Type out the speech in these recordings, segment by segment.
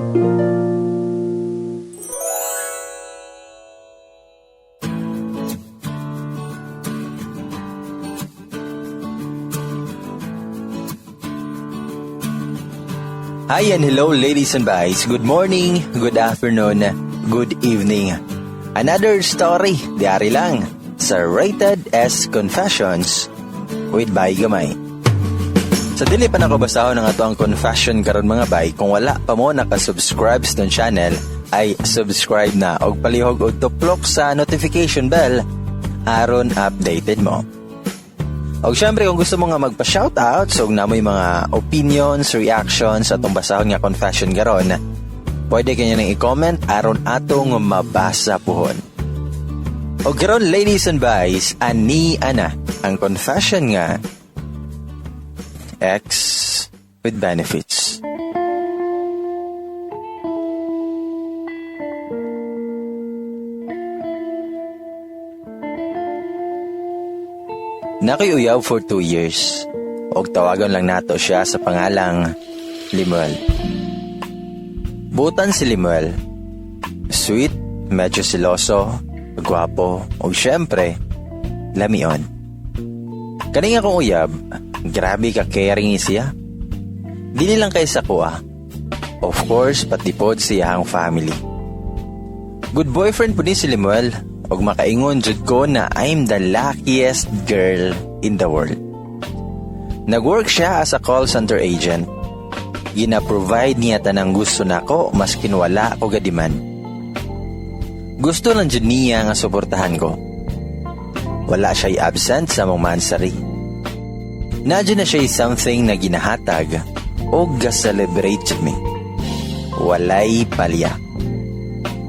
Hi and hello ladies and boys. Good morning, good afternoon, good evening. Another story, diary lang, sa Rated S Confessions with Bay Gamay. Sa dili pa nakabasahon ng ato ang confession karon mga bay, kung wala pa mo nakasubscribe sa channel, ay subscribe na og palihog og tuplok sa notification bell aron updated mo. O syempre kung gusto mo nga magpa-shoutout so namoy mga opinions, reactions at basahon nga confession garon, pwede kanya nang i-comment aron atong mabasa puhon. O garon ladies and boys, ani ana ang confession nga ex with benefits. Nakiuyaw for 2 years. Og tawagan lang nato siya sa pangalang Limuel. Butan si Limuel. Sweet, medyo siloso, gwapo, og syempre, lamion. Kani nga kong uyab, grabe ka caring siya. Dili lang kay sa kuha. Of course, pati pod siya ang family. Good boyfriend po ni si Limuel. Og makaingon jud ko na I'm the luckiest girl in the world. Nag-work siya as a call center agent. Gina-provide niya tanang gusto nako maskin wala ko gadiman. Gusto lang jud niya nga suportahan ko. Wala siya absent sa mong mansari. Nadyo na siya something na ginahatag o ga-celebrate jud me. Walay palya.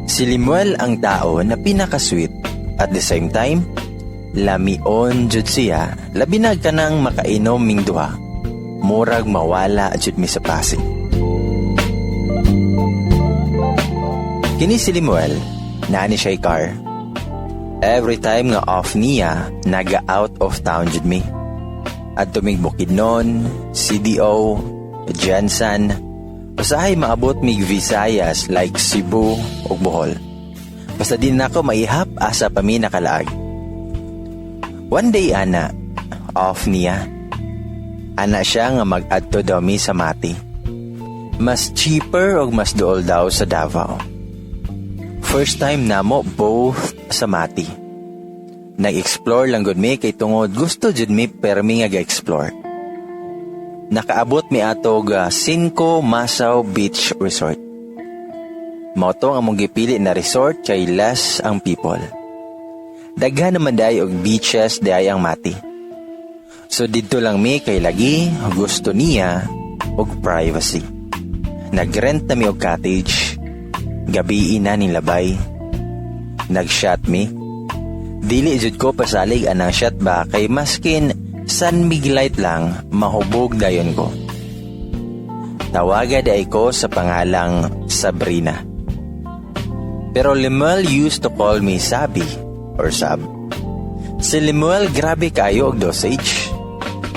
Si Limuel ang tao na pinaka-sweet at the same time, lamion jud siya, labinag ka nang makainom ming duha, murag mawala jud mi sa pasig. Kini si Limuel, naani siya car. Every time nga off niya, naga-out of town jud mi. At tumig Bukidnon, CDO, Jensen, usahay maabot mig Visayas like Cebu ug Bohol. Basta din nako maihap asa pa mi nakalaag. One day ana, off niya. Ana siya nga mag-adto daw mi sa Mati. Mas cheaper ug mas duol daw sa Davao. First time namo both sa Mati. Nag-explore lang gud mi kay tungod gusto jud mi permi nga ga-explore. Nakaabot mi atog Cinco Masaw Beach Resort. Mao ang among gipili na resort kay less ang people. Daghan naman daay og beaches daay ang Mati. So didto lang mi kay lagi gusto niya og privacy. Nagrent na mi og cottage. Gabi na ning labay. Nag-shot mi. Dili jud ko pasalig anang shot ba kay maskin San Miguelite lang, mahubog dayon ko. Tawaga day ko sa pangalang Sabrina. Pero Limuel used to call me Sabi or Sab. Si Limuel grabe kayo og dosage.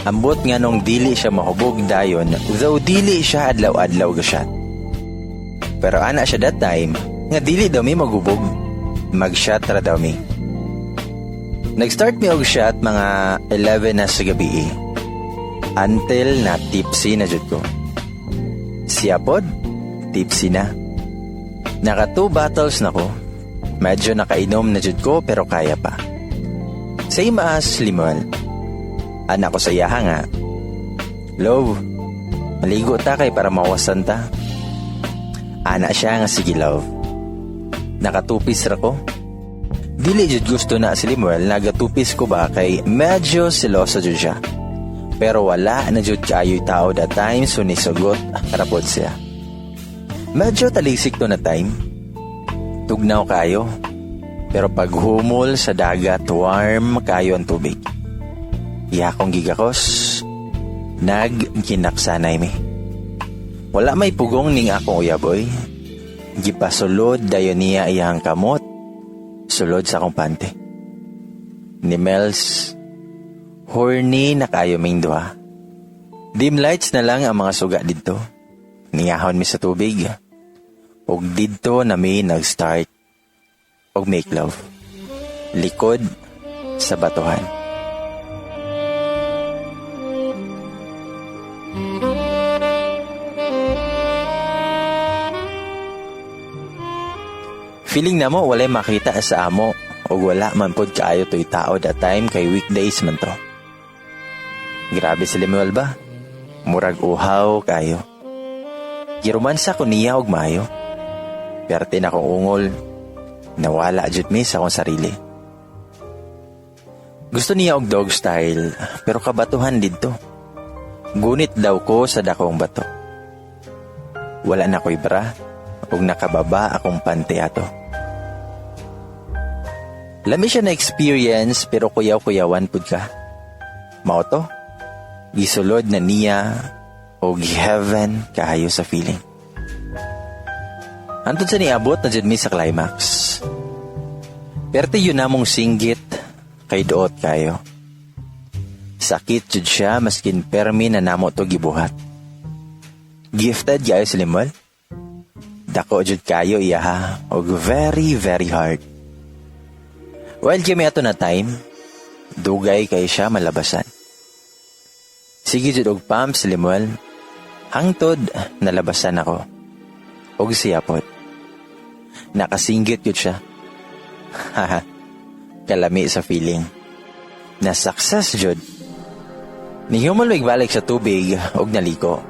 Ambot nga nung dili siya mahubog dayon, though dili siya adlaw-adlaw ga Pero ana siya that time, nga dili daw mi magubog. Mag-shot ra daw mi. Nag-start mi og shot mga 11 na sa gabi until na tipsy na jud ko. Siya pod, tipsy na. Naka 2 bottles na ko. Medyo nakainom na jud ko pero kaya pa. Same as Limuel. Anak ko sa yaha nga. Love, maligo ta kay para mawasan ta. Ana siya nga sige love. Nakatupis ra ko. Dili jud gusto na si Limuel nagatupis ko ba kay medyo siloso jud siya. Pero wala na jud kaayoy tao that time so nisugot rapod siya. Medyo talisik to na time. Tugnaw kayo. Pero pag humol sa dagat warm kayo ang tubig. Iya kong gigakos. Nagkinaksanay mi. Wala may pugong ning akong uyaboy. Gipasulod dayon niya iyang kamot. Sulod sa akong pante. Ni Mels, horny na kayo ming duha. Dim lights na lang ang mga suga dito. Niyahon mi sa tubig. ug didto na mi nag-start og make love. Likod sa batuhan. Feeling na mo walay makita sa amo o wala man pod kaayo to'y tao that time kay weekdays man to. Grabe si Lemuel ba? Murag uhaw kayo. Giromansa ko niya og mayo. Perte na kong ungol. Nawala jud mi sa akong sarili. Gusto niya og dog style pero kabatuhan didto. Gunit daw ko sa dakong bato. Wala na ko'y bra ug nakababa akong pante ato. Lami siya na experience pero kuyaw-kuyawan pud ka. Mao to. Gisulod na niya o heaven kahayo sa feeling. Antod sa niabot na dyan mi sa climax. Perte yun namong singgit kay doot kayo. Sakit jud siya maskin permi na namo to gibuhat. Gifted kayo si Lemuel. Dako jud kayo iyaha og very very hard. While kami ato na time, dugay kay siya malabasan. Sige jud og pump si Lemuel. Hangtod nalabasan ako. Og siya pod. Nakasinggit yun siya. Haha. Kalami sa feeling. Na success jud. Nihuman balik sa tubig og naliko.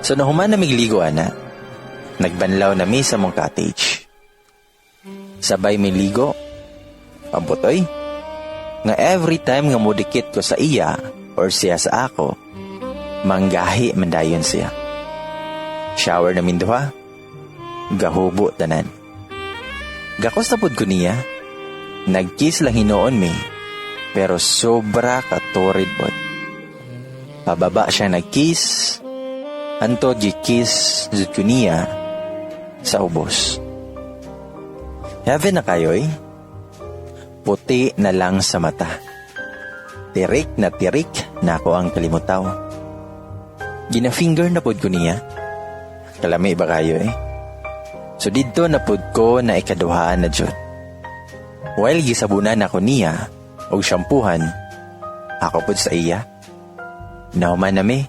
So nahuman na migligo ana. Nagbanlaw na mi sa mong cottage. Sabay miligo. Pamputoy. Nga every time nga mudikit ko sa iya or siya sa ako, manggahi mandayon siya. Shower na minduha. Gahubo tanan. Gakos na pud ko niya. Nagkiss lang hinoon mi. Pero sobra katorid pod. Pababa siya nagkiss. Antod gikiss jud ko niya sa ubos. Heaven na kayo'y. Puti na lang sa mata. Tirik na ako ang kalimutaw. Gina-finger na pod ko niya. Kalami ba kayo eh? So dito na pod ko na ikaduhaan na jud. While gisabunan ako niya og shampoohan, ako pod sa iya. Nauman na mi.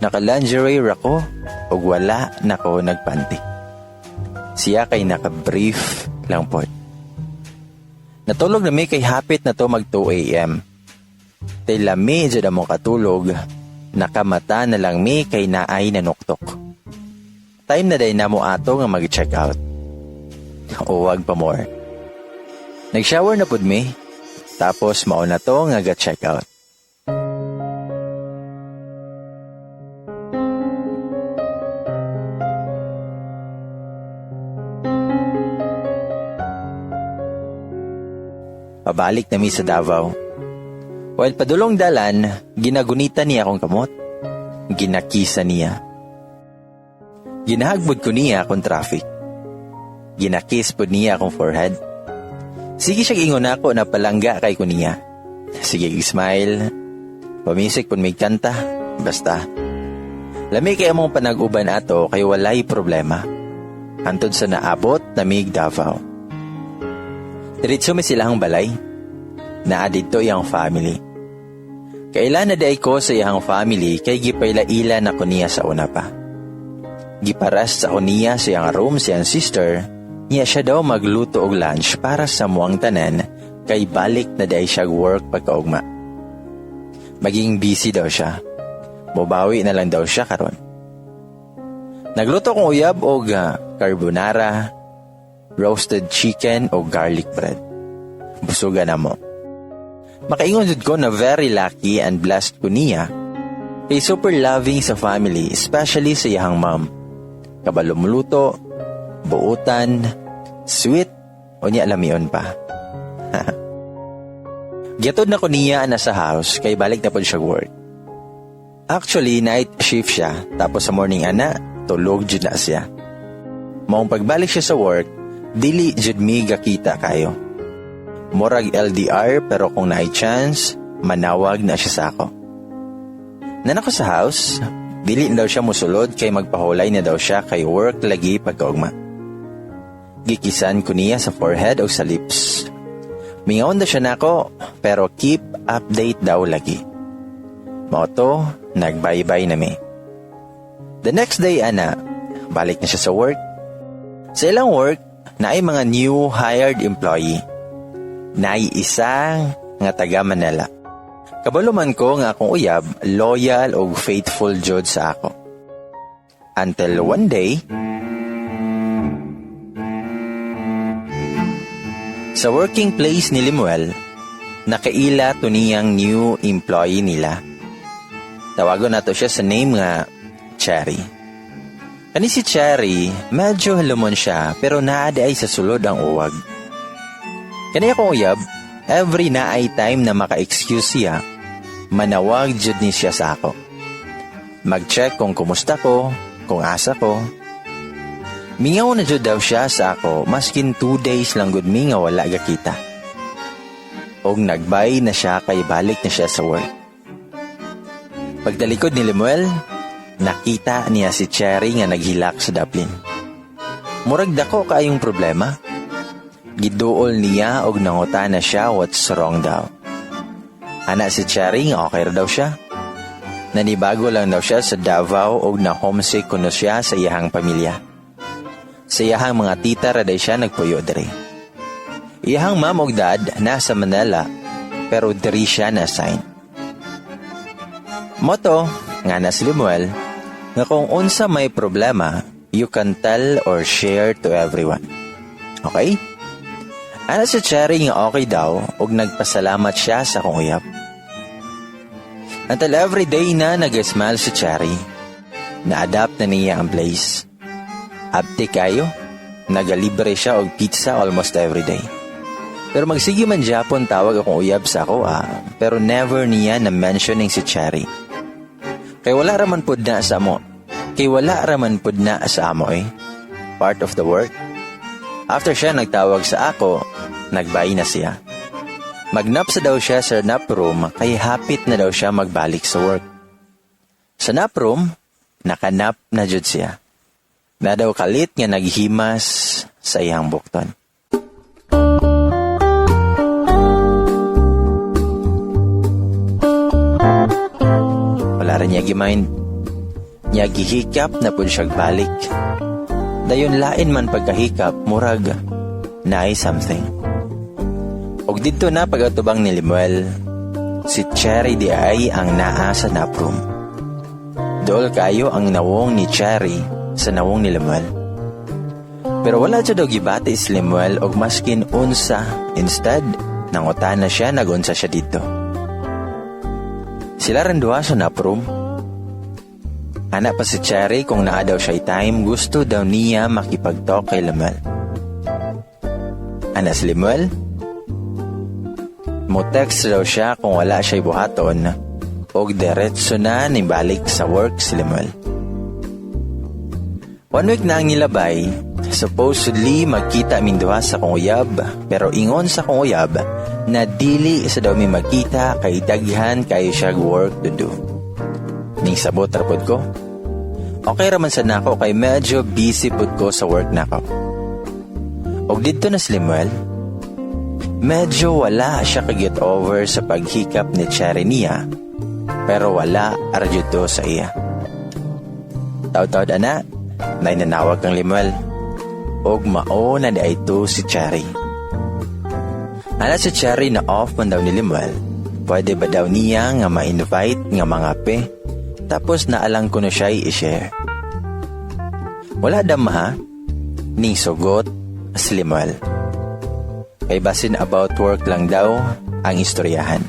Naka-lingerie rako og wala na ko nagpanty. Siya kay naka-brief lang pod. Natulog na mi kay hapit na to mag 2 a.m. Tay lami jud among katulog, nakamata na lang mi kay naay nanuktok. Time na day namo ato nga mag-check out. O wag pa more. Nag-shower na pud mi, tapos mao na to nga ga-check out. Pabalik na mi sa Davao. While padulong dalan, ginagunita niya akong kamot. Ginakisa niya. Ginahagbod ko niya akong traffic. Ginakis po niya akong forehead. Sige siya ingon ako na palangga kay ko niya. Sige smile. Pamisik po may kanta. Basta. Lami kay among panag-uban ato kay walay problema. Antod sa naabot na mig Davao. Diretso mi silahang balay. Naa dito iyang family. Kailan na day ko sa iyang family kay gipaylaila na ko niya sa una pa. Giparas sa niya sa iyang room sa iyang sister, niya siya daw magluto og lunch para sa muang tanan kay balik na day siya work pagkaugma. Maging busy daw siya. Mubawi na lang daw siya karon. Nagluto kong uyab og carbonara, roasted chicken o garlic bread. Busugan na mo. Makaingon jud ko na very lucky and blessed ko niya. Kay super loving sa family, especially sa iyang mom. Kabalo muluto, buutan, sweet, o niya alamion pa. Giatod na ko niya na sa house kay balik na po siya work. Actually, night shift siya, tapos sa morning ana, tulog jud na siya. Maong pagbalik siya sa work, dili jud mi gakita kayo. Morag LDR pero kung naay chance, manawag na siya sa ako. Nanako sa house, Dili daw siya musulod kay magpahulay na daw siya kay work lagi pagkaugma. Gikisan ko niya sa forehead o sa lips. Mingaon daw siya nako, pero keep update daw lagi. Moto, nagbay-bye na mi. The next day, balik na siya sa work. Sa ilang work, na ay mga new hired employee. Na ay isang nga taga Manila. Kabaluman ko nga akong uyab, loyal o faithful jud sa ako. Until one day, sa working place ni Limuel, nakaila to niyang new employee nila. Tawagon nato siya sa name nga Cherry. Kani si Cherry, medyo halumon siya pero naada ay sa sulod ang uwag. Kani akong uyab, every na ay time na maka-excuse siya, manawag jud ni siya sa ako. Mag-check kung kumusta ko, kung asa ko. Mingaw na jud daw siya sa ako, maskin 2 days lang gud mi nga wala gakita. Og nagbay na siya kay balik na siya sa work. Pagdalikod ni Limuel, nakita niya si Cherry nga naghilak sa daplin. Murag dako kaayong problema. Giduol niya og nanguta na siya what's wrong daw. Ana si Cherry nga okay ra daw siya. Nanibago lang daw siya sa Davao og na homesick kuno siya sa iyahang pamilya. Sa iyahang mga tita ra day siya nagpuyo diri. Iyahang mom og dad nasa Manila pero diri siya na-assign. Moto nga na si Limuel nga kung unsa may problema, you can tell or share to everyone. Okay? Ana si Cherry nga okay daw ug nagpasalamat siya sa akong uyab. Until every day na nag-smile si Cherry, na-adapt na niya ang place. Abti kayo, nagalibre siya og pizza almost every day. Pero magsige man Japon tawag akong uyab sa ako pero never niya na-mentioning si Cherry. Kay wala raman pud na sa amo. Part of the work. After siya nagtawag sa ako, nagbay na siya. Magnap sa daw siya sa nap room kay hapit na daw siya magbalik sa work. Sa nap room, nakanap na jud siya. Na daw kalit nga naghimas sa iyang bukton. Wala rin niya gimain. Niya gihikap na po siya balik. Dayon lain man pagkahikap, murag naay something. Og dito na pagatubang ni Limuel, si Cherry di ay ang naa sa naproom. Dool kayo ang nawong ni Cherry sa nawong ni Limuel. Pero wala siya daw gibati si Limuel og maskin unsa. Instead, nangutan na siya nagunsa siya dito. Sila rin duha sa naproom. Anak pa si Cherry kung naa daw siya time, gusto daw niya makipag-talk kay Limuel. Ana si Limuel? Mo-text daw siya kung wala siya'y buhaton og diretso na nibalik sa work si Limuel. 1 week na ang nilabay, supposedly magkita aming duha sa kong uyab, pero ingon sa kong uyab na dili isa daw mi magkita kay daghan kayo siya work to do. Ning sabot rapod ko. Okay raman sa nako kay medyo busy pud ko sa work nako. Og dito na si Limuel, medyo wala siya ka-get over sa paghikap ni Cherry niya, pero wala aradyuto sa iya. Taw-taw na, nanawag kang Limuel, og mao na di ito si Cherry. Ala si Cherry na off man daw ni Limuel, pwede ba daw niya nga ma-invite nga mga pe, tapos naalang ko na siya i-share. Wala dama ning sugot si Limuel. Kay basin about work lang daw ang istoryahan.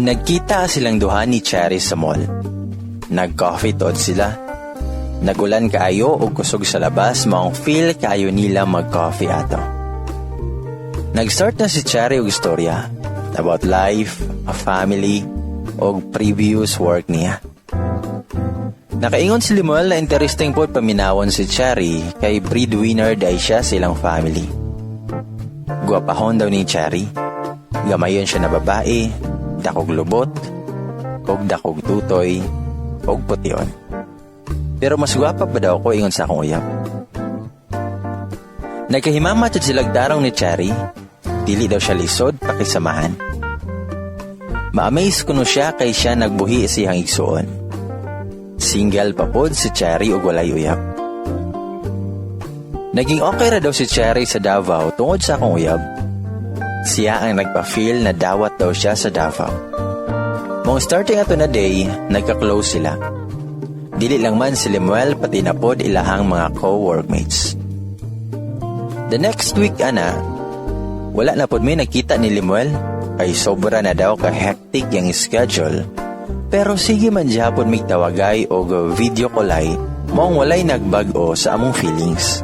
Nagkita silang duha ni Cherry sa mall. Nag-coffee toad sila. Nagulan kaayo o kusog sa labas maong feel kaayo nila mag-coffee ato. Nag-start na si Cherry og istorya about life, a family, o previous work niya. Nakaingon si Limuel na interesting po paminawon si Cherry kay breadwinner dahi siya silang family. Guwapahon daw ni Cherry. Gamayon siya na babae, dakog lubot, og dakog tutoy, og pution. Pero mas gwapa pa daw ko ingon sa akong uyab. Nagkahimama jud sila darong ni Cherry. Dili daw siya lisod pakisamahan. Ma-amaze kuno siya kay siya nagbuhi siyang igsuon. Single pa pod si Cherry ug walay uyab. Naging okay ra daw si Cherry sa Davao tungod sa akong uyab. Siya ang nagpa-feel na dawat daw siya sa Davao. Mong starting ato na day, nagka-close sila. Dili lang man si Lemuel pati na pod ilahang mga co-workmates. The next week, wala na pod may nakita ni Lemuel kay sobra na daw ka-hectic yung schedule. Pero sige man dihapon may tawagay o video callay, mong walay nagbag-o sa among feelings.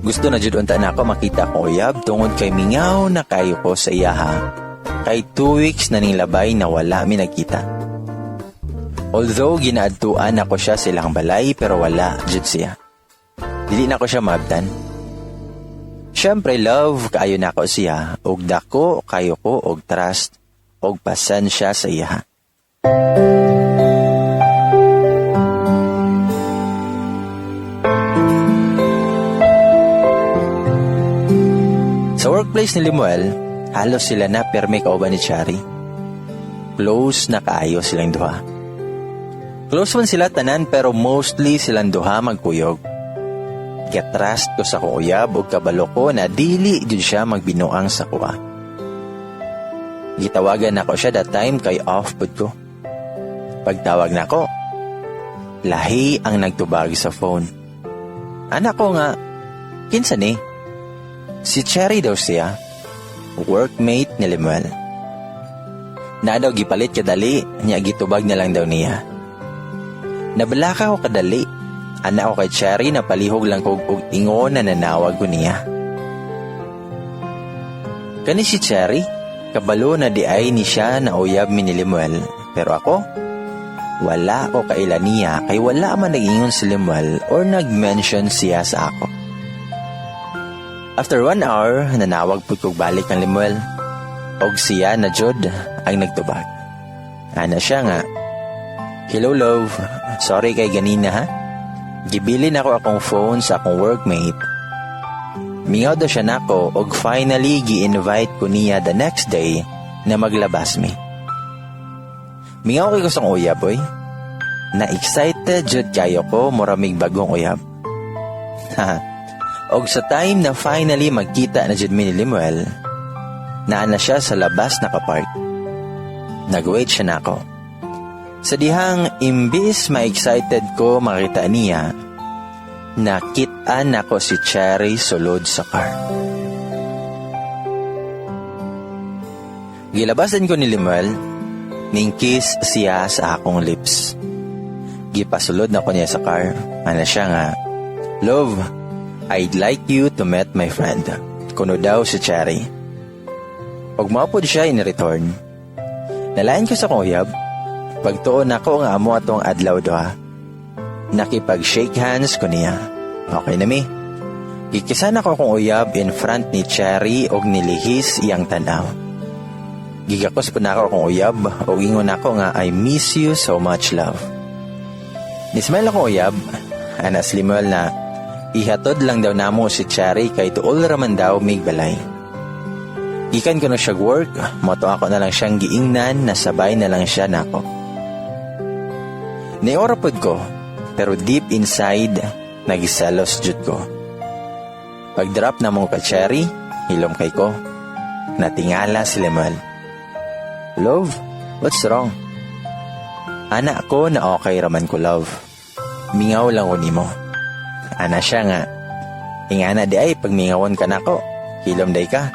Gusto na jud unta na ako makita ko uyab tungod kay mingaw na kayo ko sa iyaha. Kay 2 weeks na ning labay na wala mi nagkita. Although ginaadtuan ako siya silang balay pero wala jud siya. Dili na ko siya maabtan. Siyempre love kaayo na ako siya ug dako kayo ko og trust og pasensya sa iya. Sa workplace ni Lemuel, halos sila na perme kauban ni Cherry. Close na kaayo silang duha. Close man sila tanan pero mostly silang duha magkuyog. Get-trust ko sa kong uyab o kabalo ko na dili jud siya magbinuang sa kuha. Gitawagan ako siya that time kay off pod ko. Pagtawag na ko, lahi ang nagtubag sa phone. Anak ko nga, kinsa ni? Si Cherry daw siya, workmate ni Lemuel. Na daw gipalit kadali, niya gitubag na lang daw niya. Nabalaka ko kadali. Anak ko kay Cherry na palihog lang kog og ingon na nanawag ko niya. Kani si Cherry, kabalo na di ay ni siya na uyab mi ni Lemuel. Pero ako, wala ko kaila niya kay wala man nag-ingon si Lemuel or nag-mention siya sa ako. After 1 hour, nanawag po kog balik ng Lemuel. Og siya na jud ang nagtubag. Ana siya nga, "Hello love, sorry kay ganina ha. Gibilin ako akong phone sa akong workmate. Mingaw daw siya nako og finally gi-invite ko niya the next day na maglabas mi. Mingaw kay ko sang uyab boy. Na-excited jud kayo ko muramig bagong uyab. Og sa time na finally magkita na jud mi ni Lemuel, naana siya sa labas nakapark. Nag-wait siya nako. Sa dihang imbis ma-excited ko makita niya, nakitaan ako si Cherry sulod sa car. Gilabasan ko ni Lemuel, ning-kiss siya sa akong lips. Gipasulod na ko niya sa car. Ano siya nga, "Love, I'd like you to meet my friend." Kuno daw si Cherry. Og maupod siya in return. Nalayan ko sa kuyab, pagtuon ako nga amo atong adlaw doha. Nakipag-shake hands ko niya. Okay na mi. Gikisan ako kong uyab in front ni Cherry og nilihis iyang tanaw. Gigakos po na ako kong uyab og ingon ako nga I miss you so much love. Nismile ako uyab, anas Lemuel na ihatod lang daw namo si Cherry kay tuol raman daw mig balay. Gikan ko na siya work, moto ako na lang siyang giingnan na sabay na lang siya nako. Niorapod ko, pero deep inside, nagisalos jud ko. Pag-drop na mo ka Cherry, hilom kay ko. Natingala si Lemuel. "Love, what's wrong?" Anak ko na okay raman ko love. Mingaw lang ko nimo. Ana siya nga. Ingana di ay pag mingawan ka nako, hilom day ka.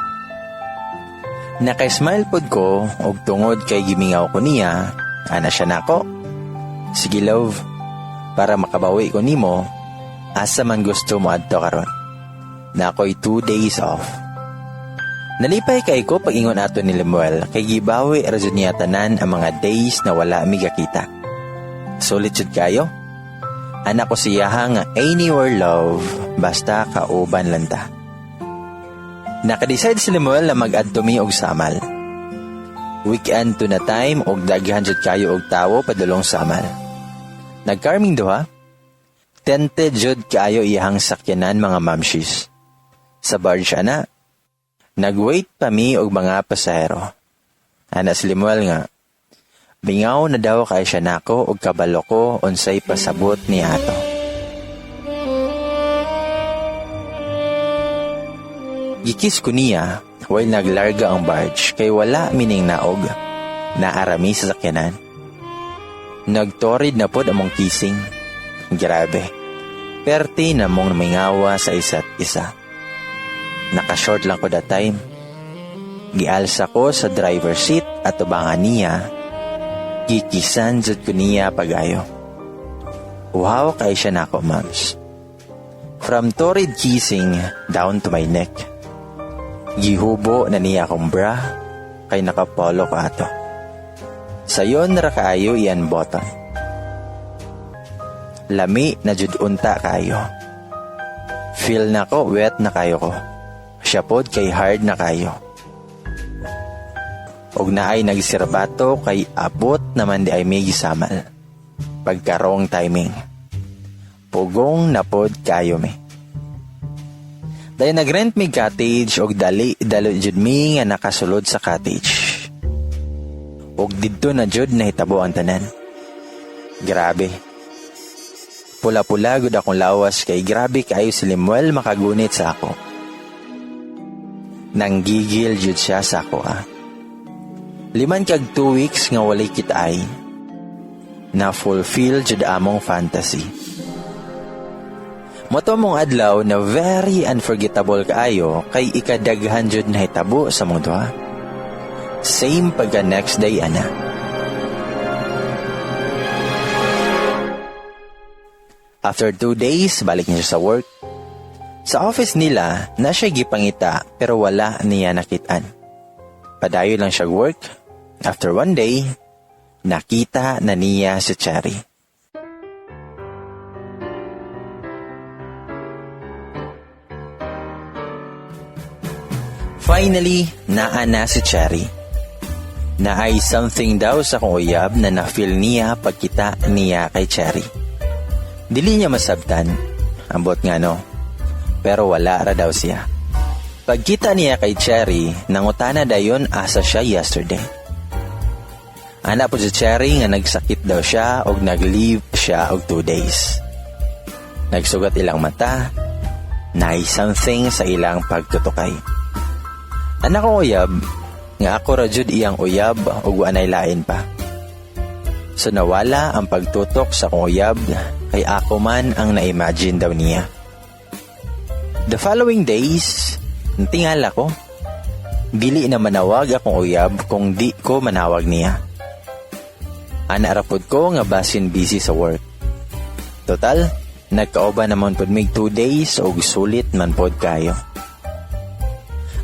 Naka-smile pod ko og tungod kay gimingaw ko niya, ana siya nako. "Sige love, para makabawi ko nimo, asa man gusto mo adto karon. Na ako'y 2 days off." Nalipay kay ko pag-ingon ato ni Lemuel kay gibawi ra jud niya tanan ang mga days na wala mi gakita. Sulit jud kayo. Anak ko siya nga anywhere love, basta kauban lang ta. Naka-decide si Lemuel na mag-adto mi og samal. Weekend to na time og daghan jud kayo og tawo padulong samal. Nagkarming duha. Tented jud kayo iyang sakyanan mga mamshis. Sa barge ana. Nagwait pa mi og mga pasahero. Ana si Limuel nga. Bingaw na daw kay siya nako og kabalo ko unsay pasabot ni ato. Gikis ko niya while naglarga ang barge kay wala mining naog na arami sa sakyanan. Nagtorid na pod among kissing. Grabe. Perti na mong mingawa sa isa't isa. Nakashort lang ko that time. Gialsa ko sa driver seat at ubangan niya. Kikisan jud ko niya pagayo. Wow, kay siya nako, moms. From torrid kissing down to my neck. Gihubo na niya akong bra kay nakapolo ko ato. Sayon ra kaayo iyan button. Lami na jud unta kayo. Feel na ko wet na kayo ko. Siya pod kay hard na kayo. Og na ay nagsirbato kay abot naman di ay may gisamal. Pagkarong timing. Pugong na pod kayo mi. Dahil nagrent mi cottage og dalo jud mi nga nakasulod sa cottage. Og didto na jud nahitabo ang tanan. Grabe. Pula-pula gud akong lawas kay grabe kayo si Limuel makagunit sa ako. Nanggigil jud siya sa ako . 5 kag 2 weeks nga walay kitay. Na fulfill jud among fantasy. Moto mong adlaw na very unforgettable kaayo kay ikadaghan jud nahitabo sa mong duha. Same pagka next day ana. After 2 days, balik niya sa work. Sa office nila, na siya gipangita pero wala niya nakitaan. Padayo lang siya work. After 1 day, nakita na niya si Cherry. Finally, naa na si Cherry. Naay something daw sa kong uyab na na-feel niya pagkita niya kay Cherry. Dili niya masabtan, ambot nga no, pero wala ra daw siya. Pagkita niya kay Cherry, nangutana dayon asa siya yesterday. Ana po si Cherry nga nagsakit daw siya og nag-leave siya og 2 days. Nagsugat ilang mata, naay something sa ilang pagtutukay. Anak ko uyab, nga ako ra jud iyang uyab og anay lain pa. So nawala ang pagtutok sa kong uyab kay ako man ang na-imagine daw niya. The following days, tingala ko, dili na manawag akong uyab kung di ko manawag niya. Anarapod ko nga basin busy sa work. Total, nagkaoba naman pod mig 2 days og sulit man pod kayo.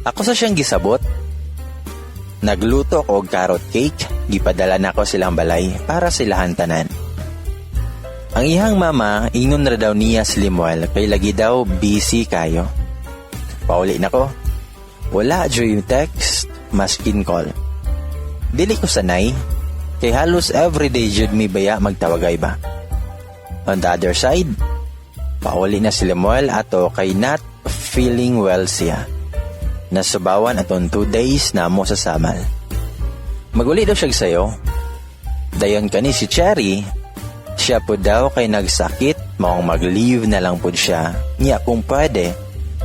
Ako sa siyang gisabot, nagluto og carrot cake, gipadala nako silang balay para silahan tanan. Ang ihang mama, ingon ra daw niya si Limuel kay lagi daw busy kayo. Pauli nako. Wala jud yung text, maskin call. Dili ko sanay, kay halos everyday jud mi baya magtawagay ba. On the other side, pauli na si Limuel ato kay not feeling well siya. Nasubawan aton 2 days na mo sa samal. Maguli daw siya sayo. Dayon kani si Cherry, siya po daw kay nagsakit, maong mag-leave na lang po siya. Niya kung pwede,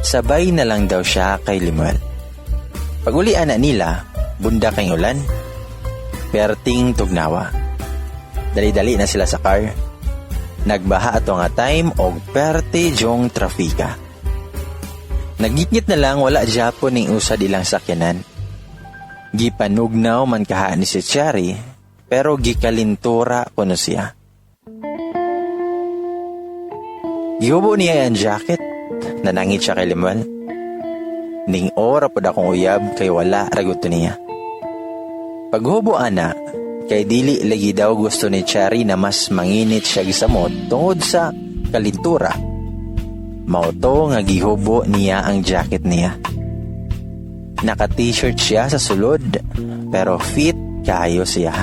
sabay na lang daw siya kay Limuel. Pagulian na nila, bunda kay ulan, perting tugnawa. Dali-dali na sila sa car. Nagbaha ato nga time og perte jong trafika. Nagngit-ngit na lang wala Japon ning usad ilang sakyanan. Gipanugnaw man kaha ni si Cherry, pero gikalintura kuno siya. Gihubo niya ang jacket, nanangit siya kay Limuel. Ning ora pod akong uyab kay wala ragot niya. Paghubo ana, kay dili lagi daw gusto ni Cherry na mas manginit siya gisamot tungod sa kalintura. Mauto nga gihubo niya ang jacket niya. Naka-t-shirt siya sa sulod, pero fit kayo siya.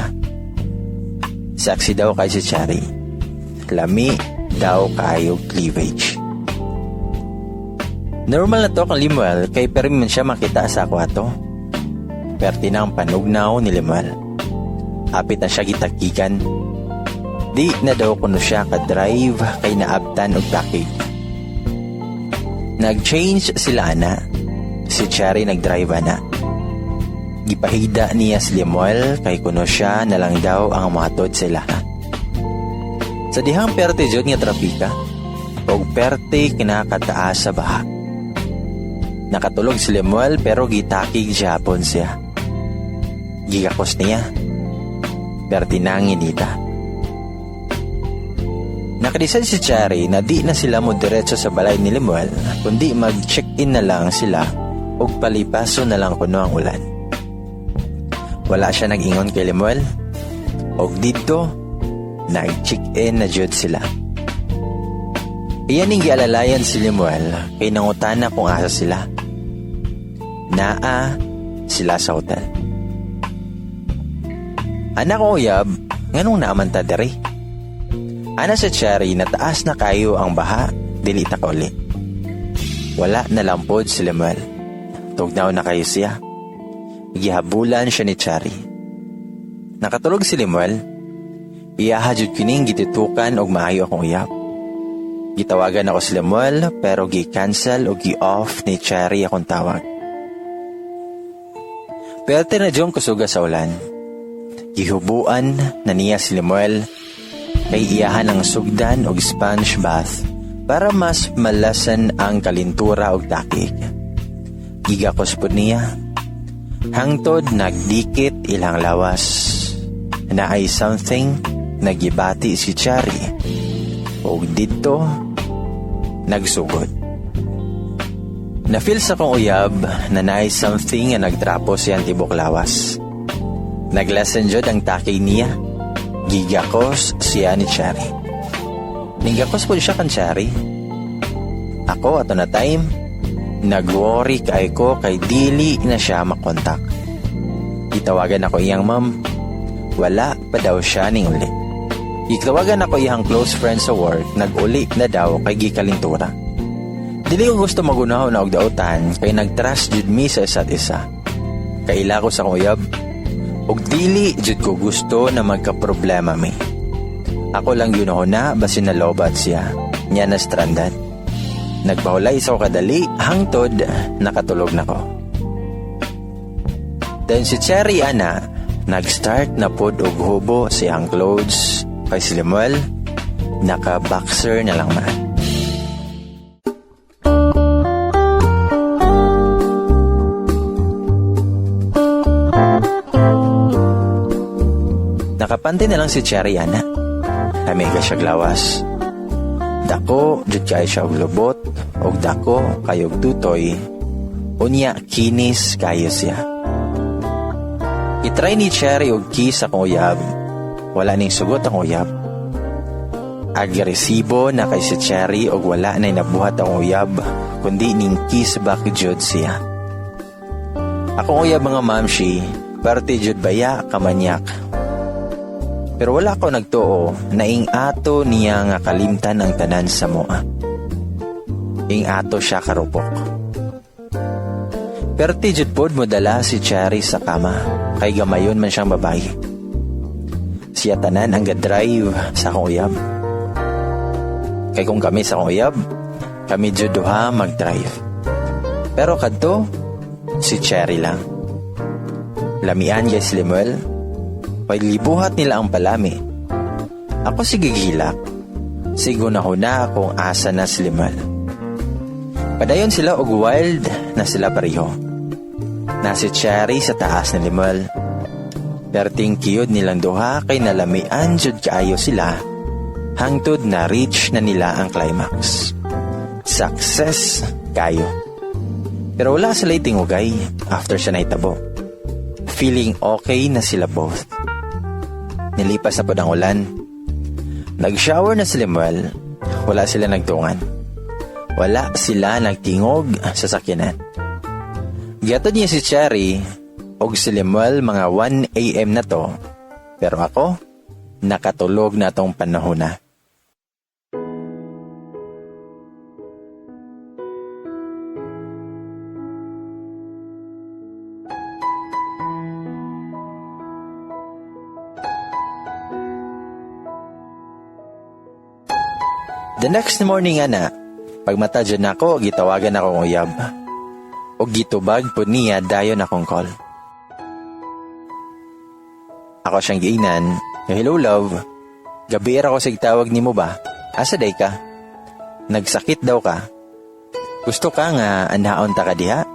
Sexy daw kay si Cherry. Lami daw kayo cleavage. Normal na to kang Limuel kay pero man siya makita sa akwato. Perti na ang panugnaw ni Limuel. Apit na siya gitakikan. Di na daw kuno siya ka-drive kay naabtan og takig. Nag-change sila ana. Si Cherry nag-drive ana. Gipahida niya si Limuel kay kuno siya na lang daw ang matod sila. Sa dihang perte jud nga trapika og perte kinakataas sa baha. Nakatulog si Limuel pero gitakig Japon siya. Gigakos niya. Perte nang inita. Nakadeside si Cherry na di na sila mo diretso sa balay ni Limuel kundi mag-check-in na lang sila og palipaso na lang kuno ang ulan. Wala siya nag-ingon kay Limuel og dito nag-check-in na jud sila. Iyan ang gialalayan si Limuel kay nangutana kung asa sila. Naa sila sa hotel. Anak ko uyab, nganong naaman ta diri? Ana sa Cherry na taas na kayo ang baha, dili ta kauli. Wala na lampod si Limuel. Tugnaw na kayo siya. Gihabulan siya ni Cherry. Nakatulog si Limuel. Iyahajud kining gitutukan og maayo akong uyab. Gitawagan ako si Limuel pero gi-cancel o gi-off ni Cherry akong tawag. Perte na diyong kusuga sa ulan. Gihubuan na niya si Limuel kay iyahan ang sugdan og sponge bath para mas malasan ang kalintura og takig. Gigakos po niya. Hangtod nagdikit ilang lawas. Na ay something nagibati si Cherry. O dito nagsugod. Na-feel sa kong uyab na naay something na nagtrapo siyang tibok lawas. Naglasan jud ang takig niya. Gigakos siya ni Cherry. Ningakos po siya kan Cherry. Ako ato na time, nag-worry kay ko kay dili na siya makontak. Itawagan ako iyang ma'am. Wala pa daw siya ning uli. Itawagan ako iyang close friend sa work, nag-uli na daw kay gikalintura. Dili ko gusto magunaw na og dautan kay nag-trust jud mi sa isa't isa. Kaila ko sa kuyab. Og dili jud ko gusto na magka-problema mi. Ako lang yun ako na basin na lobat siya. Nya na stranded. Nagpahulay sa kadali hangtod nakatulog na ko. Then si Cherry ana nag-start na pod og hubo siyang clothes kay si Limuel naka-boxer na lang man. Nakapante na lang si Cherry ana. Kami ka siya glawas. Dako, jud kay siya og lubot, og dako kayog tutoy. Unya kinis kayo siya. Itry ni Cherry og kiss akong uyab. Wala ning sugot ang uyab. Agresibo na kay si Cherry og wala na nabuhat ang uyab, kundi ning kiss back jud siya. Akong uyab mga mamshi, parte jud baya kamanyak. Pero wala ko nagtuo na ing ato niya nga kalimtan ang tanan sa moa. Ing ato siya karupok. Perti jud pod mo dala si Cherry sa kama, kay gamayon man siyang babae. Siya tanan ang ga-drive sa akong uyab. Kay kung kami sa akong uyab, kami jud duha mag-drive. Pero kadto, si Cherry lang. Lamian guys Limuel. Paglibuhat nila ang palami. Ako sigigilak. Sigunahuna kung asa na si Limuel. Padayon sila og wild na sila pareho. Na si Cherry sa taas ni Limuel. Perting kiyod nilang duha kay nalamian jud kaayo sila. Hangtod na reach na nila ang climax. Success kayo. Pero wala sila itingugay after sa naitabo. Feeling okay na sila both. Nilipas na po ng ulan. Nag-shower na si Limuel. Wala sila nagtungan. Wala sila nagtingog sa sakyanan. Gatod niya si Cherry, og si Lemuel mga 1 a.m. na to. Pero ako, nakatulog na tong panahon na. The next morning ana, pagmata dyan ako, gitawagan akong uyab. O gitubag po niya dayon akong call. Ako siyang giinan, "Hello love, gabi ra ko sigtawag nimo ba? Asa day ka? Nagsakit daw ka? Gusto ka nga anhaon ta ka diha?"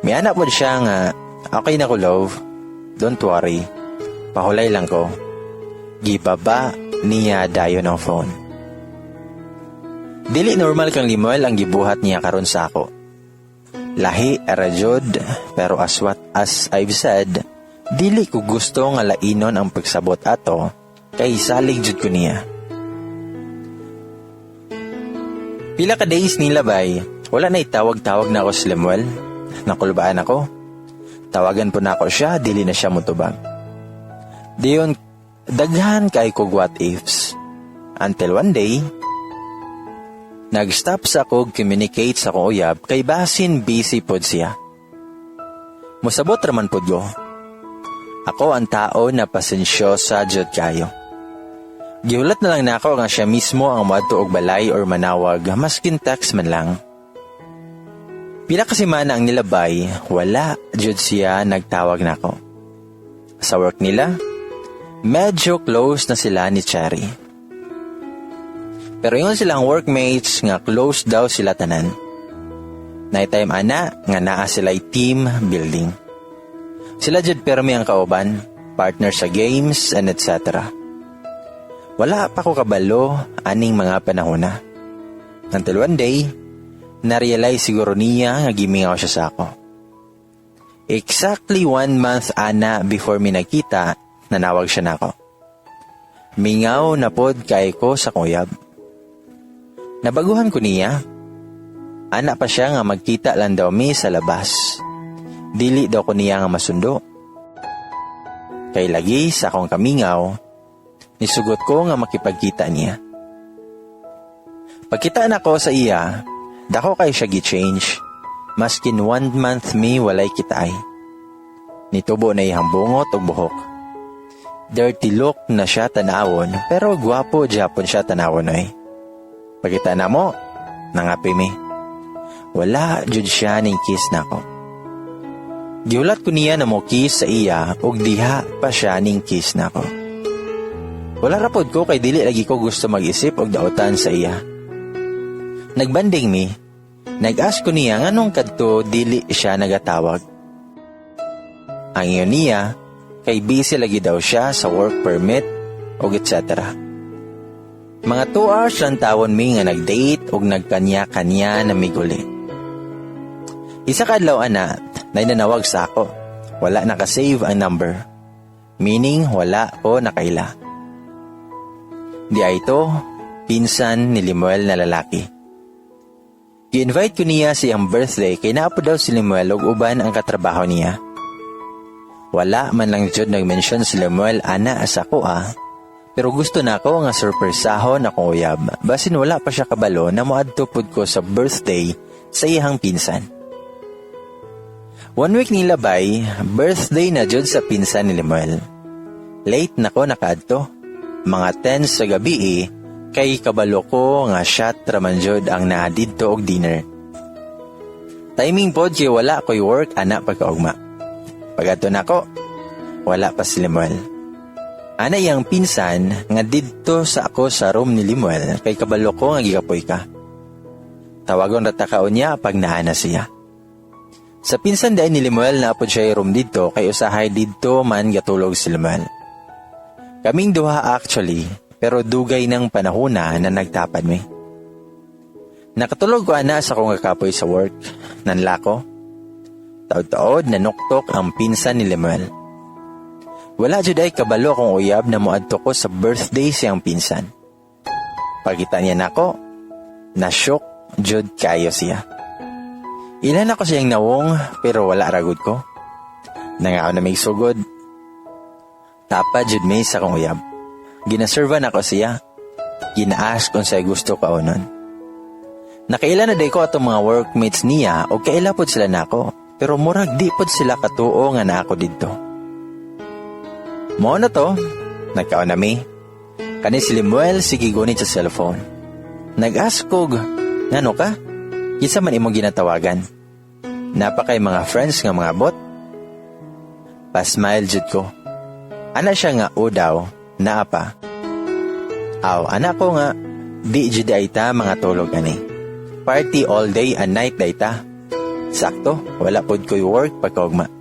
May anak po siya nga, "Okay na ko love, don't worry, pahulay lang ko." Gibaba niya dayon ang phone. Dili normal kang Lemuel ang gibuhat niya karon sa ako. Lahi arajod, pero as I've said, dili ko gusto nga lainon ang pagsabot ato kay salig jud ko niya. Pila ka days nila bay, wala na itawag-tawag na ako si Lemuel. Nakulbaan ako. Tawagan po na ako siya, dili na siya mutubag. Diyon, daghan kay kog what ifs. Until one day, nag-stop sa kog communicate sa kong uyab kay basin busy pod siya. Musabot raman pod ko. Ako ang tao na pasensyosa jud kayo. Gihulat na lang nako nga siya mismo ang moadto og balay or manawag maskin text man lang. Pila ka semana ang nilabay, wala jud siya nagtawag nako. Sa work nila, medyo close na sila ni Cherry. Pero yun silang workmates nga close daw sila tanan. Nighttime ana nga naa sila'y team building. Sila jud permi ang kauban, partner sa games and etc. Wala pa ko kabalo aning mga panahon na. Until one day, na-realize siguro niya nga gimingaw siya sa ako. Exactly 1 month ana before mi nakita, nanawag siya nako. Mingaw na pod kay ko sa kuyab. Nabaguhan ko niya. Anak pa siya nga magkita lang daw mi sa labas. Dili daw ko niya nga masundo. Kay lagi sa akong kamingaw, nisugot ko nga makipagkita niya. Pagkita na ko sa iya, dako kay siya gi-change. Maskin 1 month mi walay kitay. Nitubo na iyang bungot o buhok. Dirty look na siya tanawon, pero gwapo japon siya tanawon ay. Pagkita na mo, nangapi mi. Wala jud siya ning kiss nako. Giulat ko niya na mo kiss sa iya ug diha pa siya ning kiss nako. Wala rapod ko kay dili lagi ko gusto mag-isip og dautan sa iya. Nagbanding mi. Nag-ask ko niya nganong kadto dili siya nagatawag. Ang iyon niya kay busy lagi daw siya sa work permit og etc. Mga 2 hours lang tawon mi nga nag-date o nagkanya-kanya na miguli. Isa kadlaw ana, nanawag sa ako. Wala nakasave ang number. Meaning, wala ko nakaila. Di ay ito, pinsan ni Lemuel na lalaki. I-invite ko niya sa iyang birthday kay naapo daw si Lemuel og uban ang katrabaho niya. Wala man lang jud nag-mention si Lemuel ana sa ko Pero gusto na ako nga surpresahon akong uyab. Basin wala pa siya kabalo na moadto pud ko sa birthday sa iyang pinsan. 1 week nila bay, birthday na jud sa pinsan ni Lemuel. Late na ko nakaadto. Mga 10 sa gabi kay kabalo ko nga shot raman jud ang naadidto og dinner. Timing pod kay wala ko'y work ana pagkaugma. Pag-adto na ko, wala pa si Lemuel. Ana yang pinsan nga didto sa ako sa room ni Lemuel kay kabalo ko nga gigapoy ka. Tawagon rata kaon niya pag naana siya. Sa pinsan dahil ni Lemuel na apod siya room didto kay usahay didto man gatulog si Lemuel. Kaming duha actually, pero dugay ng panahon na nagtapad mi. Nakatulog ko ana sa akong kapoy sa work. Nanlako. Taod-taod nanuktok ang pinsan ni Lemuel. Wala jud ay kabalo kong uyab na moadto ko sa birthday siyang pinsan. Pagkita niya nako, na-shock jud kayo siya. Ilan ako siyang nawong pero wala ragod ko. Nangaon na may sugod. Tapa jud may sa kong uyab. Ginaservan ako siya. Gina-ask kung sa'y gusto ka o nun. Nakaila na day ko atong mga workmates niya o kailapod sila nako. Pero murag di pod sila katuo nga na ako dito. Mo na to, nagkaon na mi. Kani si Limuel sige gunit sa cellphone. Nag-ask kog, ngano ka? Isa man imong ginatawagan. Napakay mga friends nga mga bot. Pa-smile jud ko. Ana siya nga o daw, naa pa. Aw, anak ko nga, di jud ay ta mga tulog ani. Party all day and night day ta. Sakto, wala pod ko'y work pagkaugma.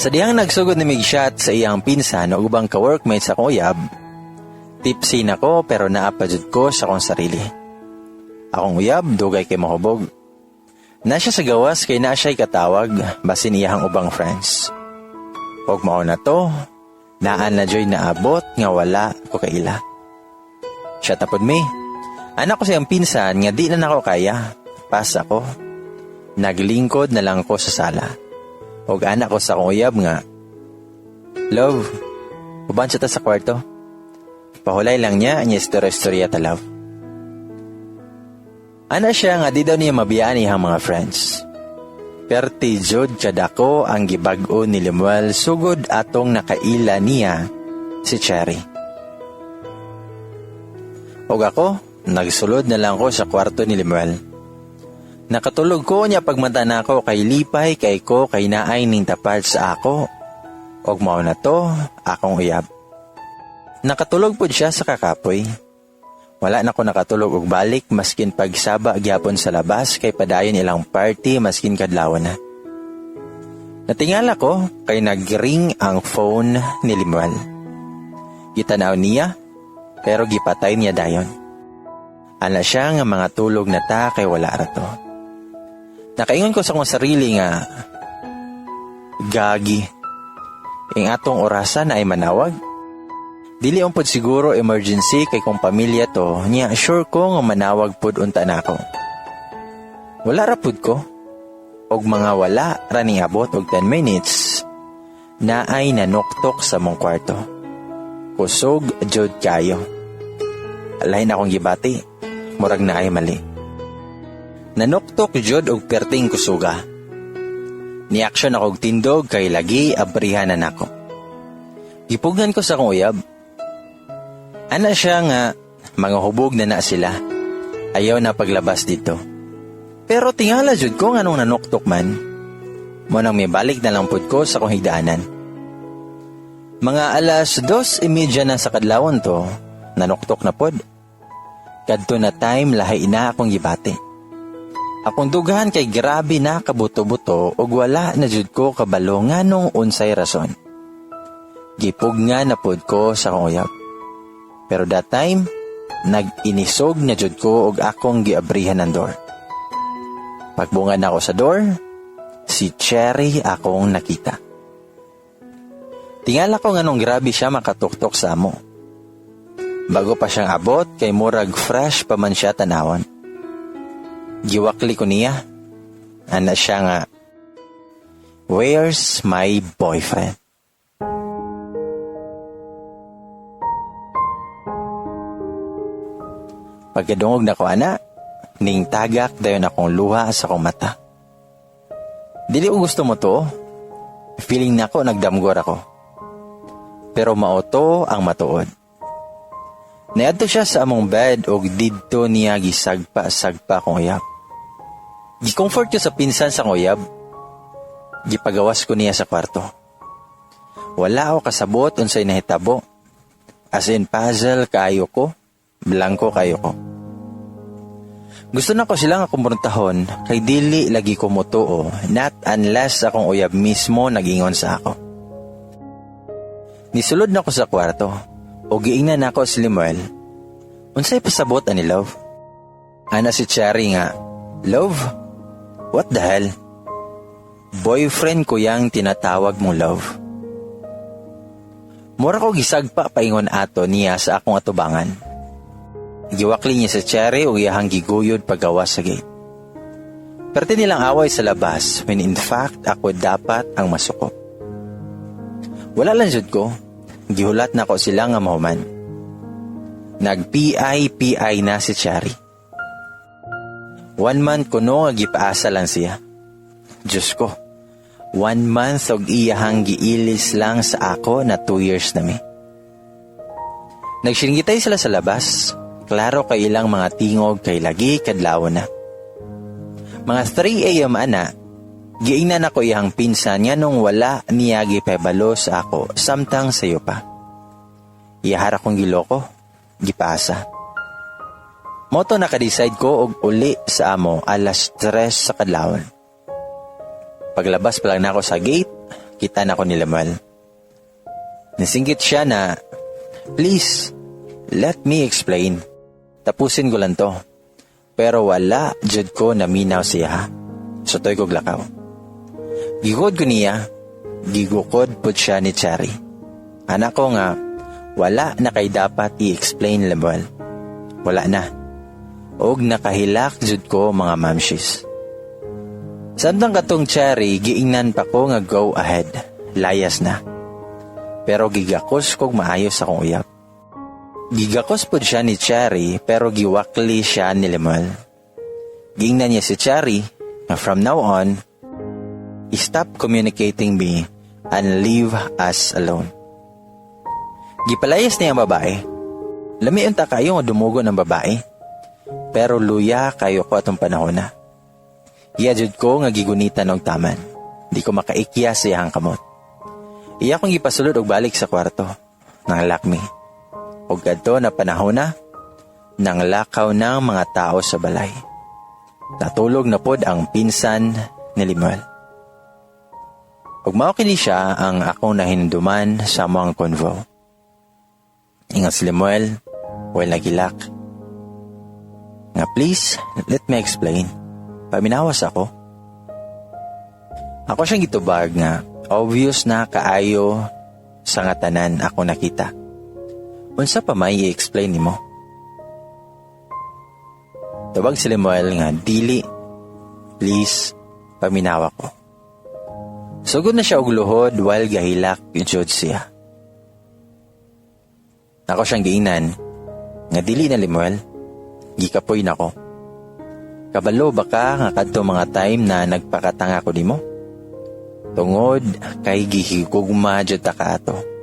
Sa diyang nagsugod na mig-shot sa iyang pinsan o ubang ka-workmates sa uyab, tipsy na ko pero naapajud ko sa akong sarili. Akong uyab, dugay kay mahubog. Na siya sa gawas kay na siya'y katawag, basin iyahang ubang friends. Og mao na to, naan na joy naabot nga wala ko kaila. Siya tapod mi, anak ko siyang pinsan nga di na nako kaya, pas ako. Naglingkod na lang ko sa sala. Og anak ko sa akong uyab nga, Love, uban siya ta sa kwarto. Pahulay lang niya, niya istorya ta love. Ana siya nga di daw niya mabiyaan iyang mga friends. Perti jud kadako ang gibag-o ni Limuel sugod atong nakaila niya si Cherry. Og ako, nagsulod na lang ko sa kwarto ni Limuel. Nakatulog ko niya pagmata na ako kay lipay kay ko kay naay ning tapad sa ako. Og mao na to, akong uyab. Nakatulog pod siya sa kakapoy. Wala na ko nakatulog og balik maskin pagsaba gyapon sa labas kay padayon ilang party maskin kadlaw na. Natingala ko kay nagring ang phone ni Limuel. Gitanaw niya pero gipatay niya dayon. Ana siya nga mga tulog na ta kay wala ra to. Nakaingon ko sa kong sarili nga, gagi, ing atong orasan na ay manawag. Dili umpod siguro emergency kay kong pamilya to, niya sure ko nga manawag pod unta na ako. Wala ra pod ko, og mga wala raning abot og 10 minutes, na ay nanuktok sa mong kwarto. Kusog jud kayo. Alay na akong gibati, murag na ay mali. Nanuktok jud og perting kusuga. Ni-action ako og tindog kay lagi abrihan na nako. Gipugnan ko sa akong uyab. Ana siya nga mga hubog na sila. Ayaw na paglabas dito. Pero tingala jud ko nganong nanuktok man. Mo nang may balik na lang pud ko sa akong higdaanan. Mga alas 2:30 na sa kadlawon to, nanuktok na pod. Kadto na time lahi na akong gibati. Akong dugahan kay grabe na kabuto-buto ug wala na jud ko kabalo nganong unsay rason. Gipug nga na pod ko sa akong uyab. Pero that time, nag-inisog na jud ko og akong giabrihan ng door. Pagbungan ako sa door, si Cherry akong nakita. Tingala ko nganong grabe siya makatuktok sa amo. Bago pa siyang abot kay murag fresh pa man siya tanawon. Giwakli ko niya. Ana siya nga, "Where's my boyfriend?" Pagkadungog na ko ana, ning tagak dayon akong luha sa akong mata. Dili ko gusto mo to. Feeling na ko nagdamgor ako. Pero mauto ang matuod. Niadto siya sa among bed og didto niya gisagpa-sagpa akong uyab. Gi-comfort ko sa pinsan sa uyab. Gipagawas ko niya sa kwarto. Wala ako kasabot unsay nahitabo. As in puzzle kayo ko, blanco kayo ko. Gusto na ko sila nga kumprontahon kay dili lagi ko mutuo, not unless akong uyab mismo nag-ingon sa ako. Nisulod na ko sa kwarto o giingnan na ako si Limuel. Unsay pasabot ani love? Ana si Cherry nga, "Love? What the hell? Boyfriend ko yang tinatawag mong love." Mura ko gisagpa paingon ato niya sa akong atubangan. Giwakli niya sa Cherry o iyahang giguyod pagawas sa gate. Parte nilang away sa labas when in fact ako dapat ang masuko. Wala lang jud ko, gihulat na ko sila nga mahuman. Nag-PI na si Cherry. 1 month ko no nga gipaasa lang siya. Diyos ko, 1 month og iyahang giilis lang sa ako na 2 years na mi. Nagsinggitay sila sa labas, klaro kay ilang mga tingog kay lagi kadlaw na. Mga 3 a.m. ana, giingnan ako iyang pinsan nga nung wala niya gipebalo sa ako, samtang sayo pa. Iyahara kong giloko, gipasa. Moto nakadecide ko og uli sa amo alas 3 sa kadlawon. Paglabas pa lang na ako sa gate, kita na ko ni Lemuel. Nasinggit siya na, "Please, let me explain. Tapusin ko lang to." Pero wala jud ko naminaw siya. Sutoy ko glakaw. Gigukod ko niya, gigukod po siya ni Cherry. Anak ko nga, wala na kay dapat i-explain Lemuel. Wala na. Og nakahilak jud ko mga mamshis. Samtang katong Cherry, giingnan pa ko nga go ahead. Layas na. Pero gigakos kog maayos akong uyap. Gigakos po siya ni Cherry pero giwakli siya ni Lemuel. Giingnan niya si Cherry na from now on, stop communicating me and leave us alone. Gipalayas niya ang babae. Lami unta kayo nga dumugo ng babae. Pero luya kayo ko atong panahon na. Iyajud ko nga gigunitan og taman. Di ko makaikya sa iyang kamot. Iya kong gipasulod og balik sa kwarto. Nangalak mi. Og kadto na panahon na, nanglakaw ng mga tao sa balay. Natulog na pod ang pinsan ni Lemuel. Og mao kini siya ang akong nahinduman sa among convo. Ingon si Lemuel, while nagilak. Nga please, let me explain. Paminawas ako. Ako siyang gitubag nga, obvious na kaayo sa nga tanan ako nakita. Unsa pa may i-explain nimo? Tawag si Lemuel nga, dili, please, paminawa ko. Sugod na siya og luhod while gahilak jud siya. Ako siyang giingnan, nga dili na Lemuel, gikapoy na ko. Kabalo baka nga kadto mga time na nagpakatanga ko nimo? Tungod kay gihigugma jud ta kaato.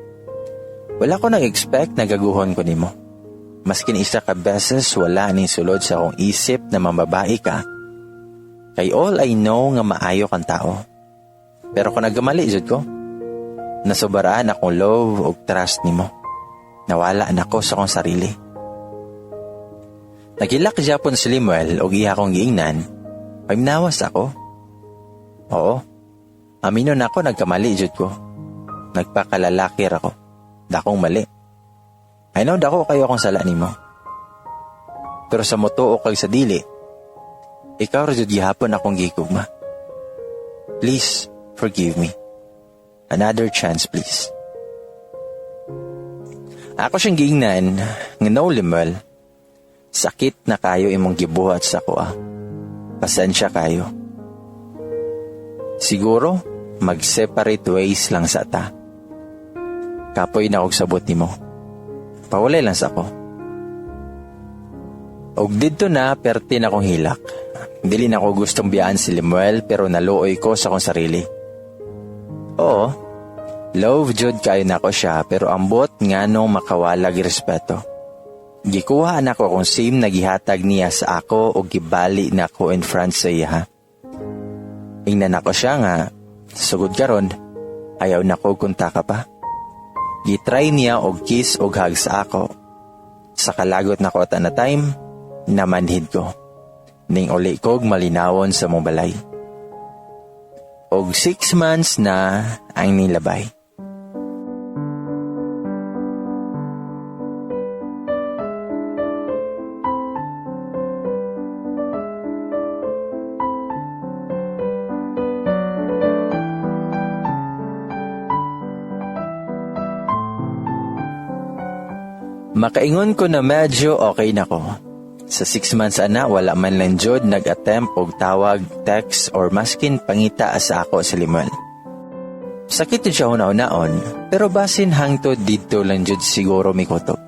Wala ko nag-expect na gaguhon ko nimo. Maskin isa ka beses wala ning sulod sa akong isip na mambabae ka. Kay all I know nga maayo kang tao. Pero kung nagkamali jud ko, nasubaraan akong love o trust nimo. Nawala na ko sa akong sarili. Nagilak Japon si Lemuel o iya akong giingnan, paminawas ako. Oo, aminon ako nagkamali jud ko. Nagpakalalakir ako. Dakong mali. I know dako kayo akong sala nimo. Pero sa motuo kag sa dili, ikaw ra jud gihapon akong gikugma. Please forgive me. Another chance please. Ako siyang giingnan nga no Lemuel. Sakit na kayo imong gibuhat sa ko Pasensya kayo. Siguro mag-separate ways lang sa ta. Kapoy na og sabot nimo. Pawalay lang sa ko. Og didto na perti na kong hilak. Dili na ko gustong biyaan si Lemuel pero naluoy ko sa kong sarili. Oo, love jud kayo na ko siya pero ambot nga nung makawalag respeto. Gikuha na ko kung same nagihatag niya sa ako o gibali na ko in front sa iya. Ingnan ako siya nga, sugod karon, ayaw na ko kunta ka pa. Gitry niya og kiss og hug sa ako. Sa kalagot na ko na time, namanhid ko. Ning uli kog malinawon sa mong balay. Og 6 months na ang nilabay. Makaingon ko na medyo okay na ko. Sa 6 months ana, wala man lang jud nag-attempt og tawag, text, or maskin pangita sa ako si Limuel. Sakit jud siya una-unaon, pero basin hangtod dito lang jud siguro mi kutob.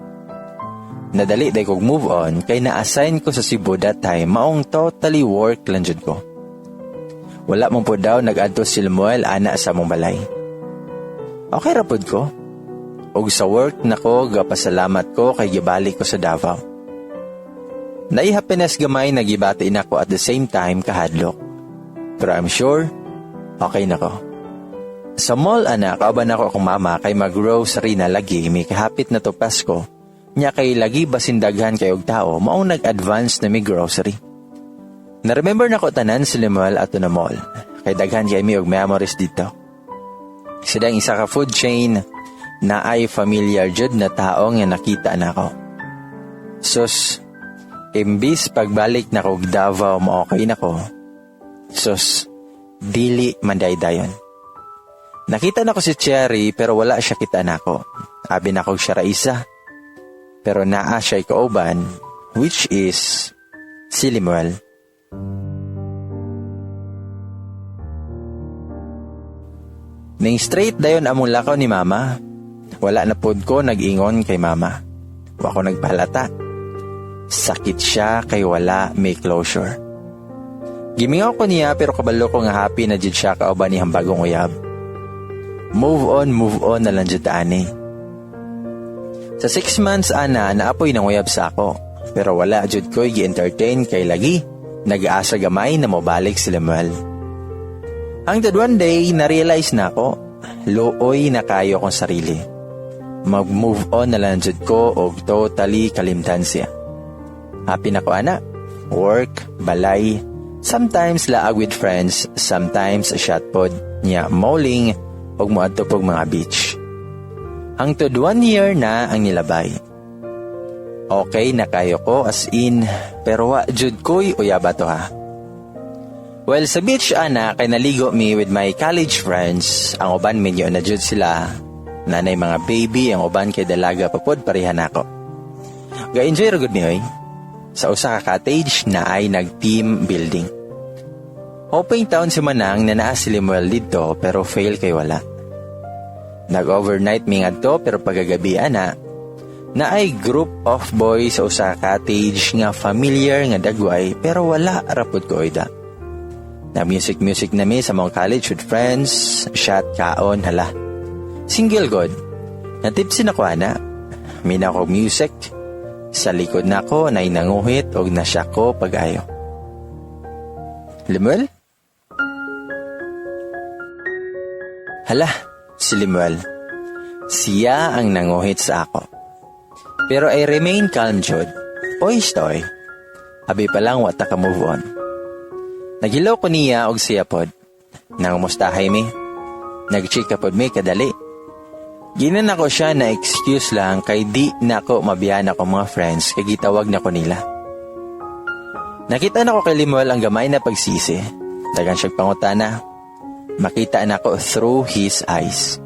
Nadali day kog move on kay na-assign ko sa Cebu that time maong totally work lang jud ko. Wala mong po daw nag-adto si Limuel ana sa mong balay. Okay ra pud ko. Og sa work nako gapasalamat ko kay gibalik ko sa Davao. Nai-happiness gamay nagibati nako at the same time kahadlok. Pero I'm sure, okay na ko. Sa mall ana, kauban ako akong mama kay mag-grocery na lagi, may kahapit na to Pasko. Nya kay lagi basindaghan kay og tao, maong nag-advance na may grocery. Na-remember na ko tanan si Limuel ato na mall, kay daghan kay mi og memories dito. Sidang isa ka food chain na ay familiar jud na tao nga nakita nako. Sus, imbis pagbalik na kog Davao mo okay na ko. Sus, dili mandaydayon. Nakita na ko si Cherry pero wala siya kita na ko. Abi na kog siya raisa. Pero naa siya'y kauban, which is si Limuel. Ning straight dayon among lakaw ni mama. Wala na pod ko nag-ingon kay mama. Wa ko nagpahalata. Sakit siya kay wala may closure. Gimingaw ko niya pero kabalo ko nga happy na jud siya kauban niyang bagong uyab. Move on na lang jud ani. Sa 6 months ana naapoy nang uyab sa ako. Pero wala jud ko'y gi-entertain kay lagi nag-aasa gamay na mobalik si Limuel. Hangtod one day na-realize na ako, luoy na kayo kong sarili. Mag-move on na lang jud ko og totally kalimtan siya. Happy na ko ana. Work, balay, sometimes laag with friends, sometimes shotpod, niya mauling, og moadto pog mga beach. Hangtod 1 year na ang nilabay. Okay na kayo ko as in, pero wa jud ko'y uyaba to ha. Well, sa beach ana, kay naligo mi with my college friends, ang uban medyo na jud sila, nanay mga baby, ang uban kay dalaga papod parehan ako. Ga-enjoy ra gud mi oy. Sa usa ka cottage na ay nag-team building. Hoping taon si Manang na naa si Limuel dito pero fail kay wala. Nag-overnight mi ngadto pero pagagabi ana na ay group of boys sa usa ka cottage nga familiar nga dagway pero wala rapod ko oida. Na music na mi sa mga college with friends, shot kaon hala. Single god. Natipsin ako ana. Mina ko music. Sa likod na ko na'y nanguhit og nasya ko pag-ayo. Limuel? Hala, si Limuel. Siya ang nanguhit sa ako. Pero I remain calm jud. Poised oy. Abi pa lang wata ka move on. Naghilaw ko niya og siya pod. Nangumustahay mi. Nag-chika pod mi kadali. Ginan ako siya na excuse lang kay di na ako mabiyan ako mga friends kay gitawag na ko nila. Nakita na ko kay Limuel ang gamay na pagsisi. Dagan siyang pangutana. Makita na ko through his eyes.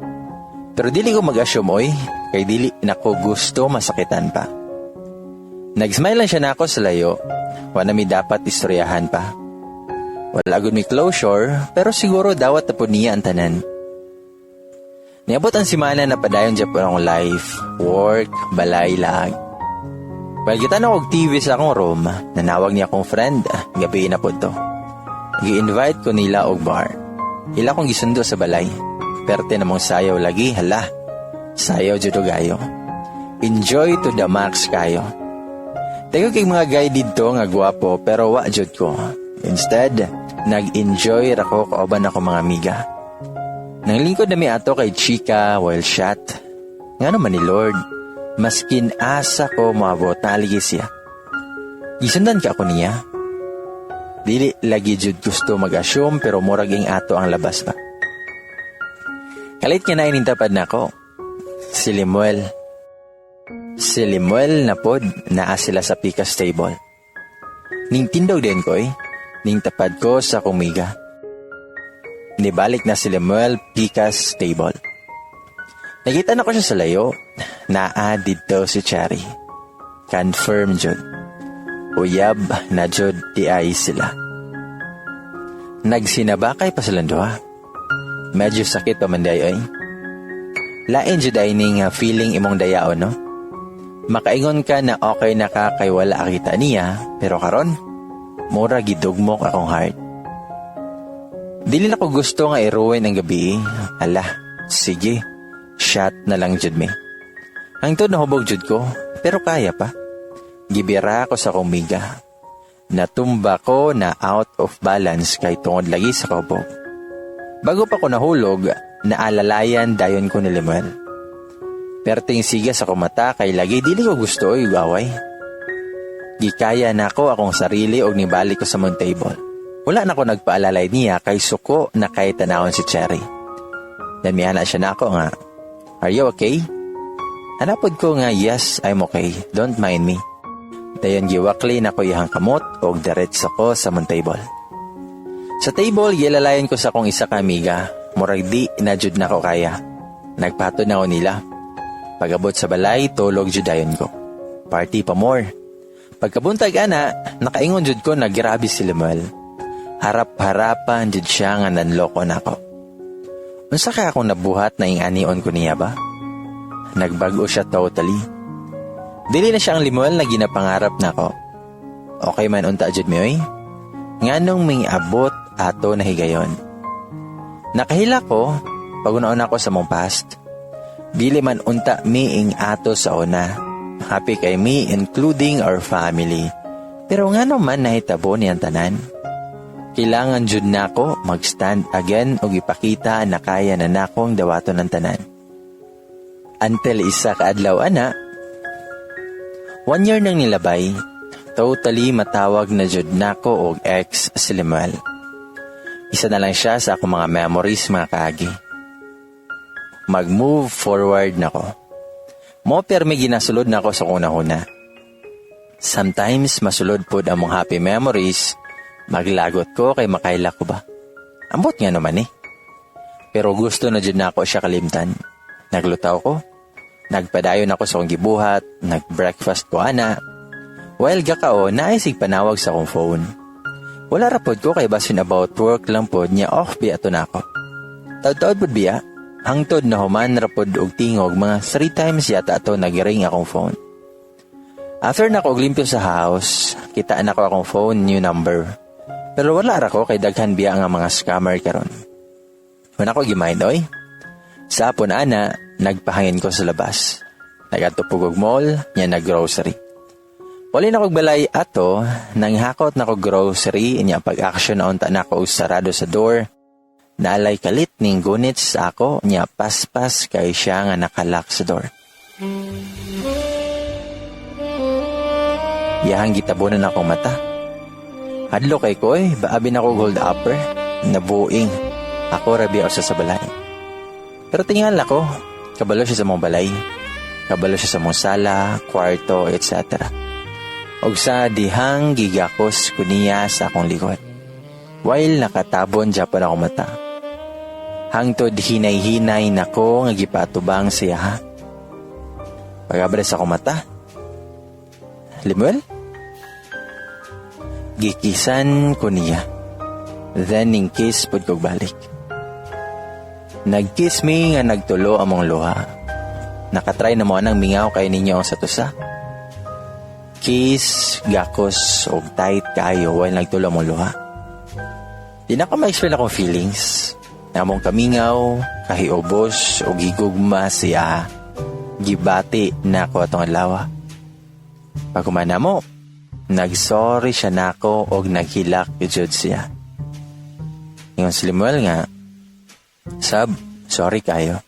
Pero dili ko mag-assume oy, kay dili na ko gusto masakitan pa. Nag-smile lang siya na ako sa layo. Wala mi dapat istoryahan pa. Wala gud mi closure, pero siguro dawat na po niya ang tanan. Niabot ang simana na padayon dyan po ng life, work, balay, lag. Well, kita na kong TV sa akong room, nanawag niya akong friend, gabi na po to. Gi-invite ko nila og bar. Ila kong gisundo sa balay. Perte namang sayaw lagi, hala. Sayaw judo gayo. Enjoy to the max kayo. Tayo kay mga guy dito nga gwapo pero wa jud ko. Instead, nag-enjoy rako kauban ako mga amiga. Nang lingkod na mi ato kay Chika while shot. Nga naman ni Lord, maskin asa ko maabot na aligi siya. Gisundan ka ako niya. Dili lagi jud gusto mag-assume pero murag ing ato ang labas ba. Kalit nga na inintapad na ako. Si Limuel. Si Limuel na pod naa sila sa Picas table. Ning tindog din ko ning tapad ko sa kumiga. Nibalik na si Limuel Picas table. Nakita na ko siya sa layo. Naa dito si Cherry. Confirm jud. uyab na jud di ay sila. Nagsinabakay pa silang duha. Medyo sakit pa man day ay. Lain jud ay ning feeling imong dayaon, no? Makaingon ka na okay na ka kay wala akita niya, pero karon mura gidugmok akong heart. Dili na ko gusto nga iruin ang gabi. Ala, sige, shot na lang jud me. Hangtod nahubog jud ko, pero kaya pa. Gibira ko sa kumiga. Natumba ko na out of balance kay tungod lagi sa kahubog. Bago pa ko nahulog, naalalayan dayon ko ni Limuel. Perting siga sa kumata kay lagi dili ko gusto ay away. Gikaya na ko akong sarili og nibalik ko sa mount table. Wala na ko nagpaalalay niya kay suko na kay tanawon si Cherry. Namihana siya na ako nga, "Are you okay?" Hanapod ko nga, "Yes, I'm okay. Don't mind me." Dayon giwakli na ko iyang kamot og diretso ko sa mount table. Sa table, gilalayan ko sa akong isa ka amiga. Murag di na jud na ko kaya. Nagpatod na ko nila. Pagabot sa balay, tulog jud dayon ko. Party pa more. Pagkabuntag ana, nakaingon jud ko na grabe si Limuel. Harap-harapan jud siya nga nanloko nako. Unsa ka akong nabuhat na inganion ko niya ba? Nagbago siya totally. Dili na siya ang Limuel na ginapangarap nako. Okay man unta jud mi oy. Nganong may abot ato na higayon. Nakahila ko, pag-unaon ako sa mong past. Dili man unta miing ato sa una. Happy kay me including our family. Pero nga naman nahitabo niyang tanan. Kailangan jud nako mag-stand again o ipakita na kaya na nakong dawaton ng tanan. Until isa ka adlaw ana, 1 year nang nilabay, totally matawag na jud nako og ex si Limuel. Isa na lang siya sa akong mga memories mga kaagi. Mag-move forward nako. Mo permi ginasulod nako sa kunahuna. Sometimes masulod pod ang mong happy memories, maglagot ko kay makaila ko ba. Ambot nga naman eh. Pero gusto na jud nako siya kalimtan. Naglutaw ko. Nagpadayon ako sa akong gibuhat, nag-breakfast ko ana. While gakao, naisig panawag sa akong phone. Wala rapod ko kay basin about work lang pod niya off biya to na ako. Taud-taud pod biya. Hangtod na human rapod og tingog mga 3 times yata ato nag-ring akong phone. After na ko glimpyo sa house, kitaan ako akong phone new number. Pero wala ra ko kay daghan biya nga mga scammer karon. Wala ko gimain oy. Sa hapon ana, nagpahangin ko sa labas. Nagatupog og mall, nya nag-grocery. Wali na kog balay ato, nanghakot na kog grocery, nya pag-action na unta na ko sarado sa door. Naalay kalit ning gunit sa ako, nya paspas kay siya nga nakalak sa door. Yahang gitabunan akong mata. Hadlo kay koy, baabin ako hold upper, nabuing. Ako rabi ako sa balay. Pero tingnan ako, kabalo siya sa mong balay. Kabalo siya sa mong sala, kwarto, etc. Og sa dihang gigakos kuniya sa akong likod. While nakatabon Japan akong mata. Hangtod hinay-hinay nako nga gipatubang siya ha. Pagabres akong mata. Limuel? Gikisan ko niya. Then ning kiss pud kog balik. Nagkiss me nga nagtulo among luha. Nakatry na mo anang mingaw kay ninyo sa tusa. Kiss, gakos, og tight kayo while nagtulo among luha. Di na ko ma-explain akong feelings. Namong kamingaw, kahiobos, o gigugma siya. Gibati na ko atong alawa. Pagkumana mo, nagsorry siya nako og naghilak jud siya. Ingon si Limuel nga, "Sab, sorry kayo.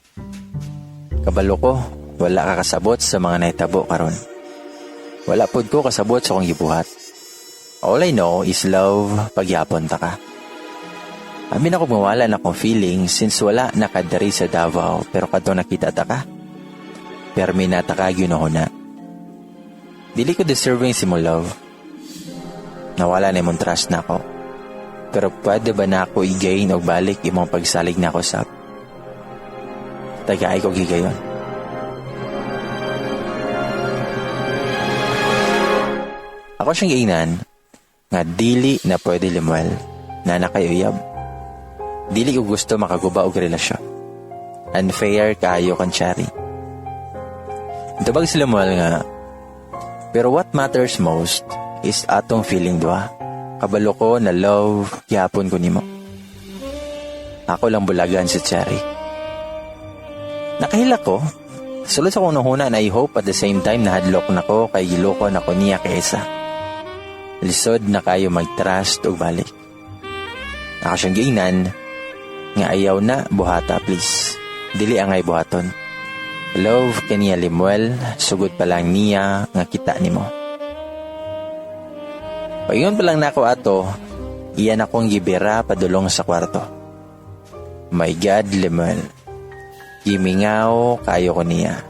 Kabalo ko, wala ka kasabot sa mga nahitabo karon. Wala pod ko kasabot sa akong gibuhat. All I know is love pagyapon ta ka. Amin ako mawala na akong feeling since wala nakadari sa Davao pero kadto nakita ta ka. Permi na ta ka ginahuna. Dili ko deserving si mo love. Nawala na imong trust na ako. Pero pwede ba na ako i-gain o balik imong pagsalig na ako sab? Tagaay ko gigayon." Ako siyang giingnan nga dili na pwede limuel na nakayuyab. Dili ko gusto makaguba og relasyon. Unfair kaayo kan Cherry. Tubag si Limuel nga, pero what matters most is atong feeling dua. Kabalo ko na love gyapon ko nimo. Ako lang bulagan si Cherry. Nakahila ko, sulod sa kong nahuna na I hope at the same time nahadlok na ko kay giloko na ko niya kaysa. Lisod na kayo mag-trust o balik. Ako siyang giingnan nga ayaw na buhata please. Dili angay buhaton. Love kaniya Limuel, sugod pa lang niya nga kita nimo. Paingon pa lang nako ato, iyan akong gibira padulong sa kwarto. My God, Limuel. Gimingaw kayo ko niya.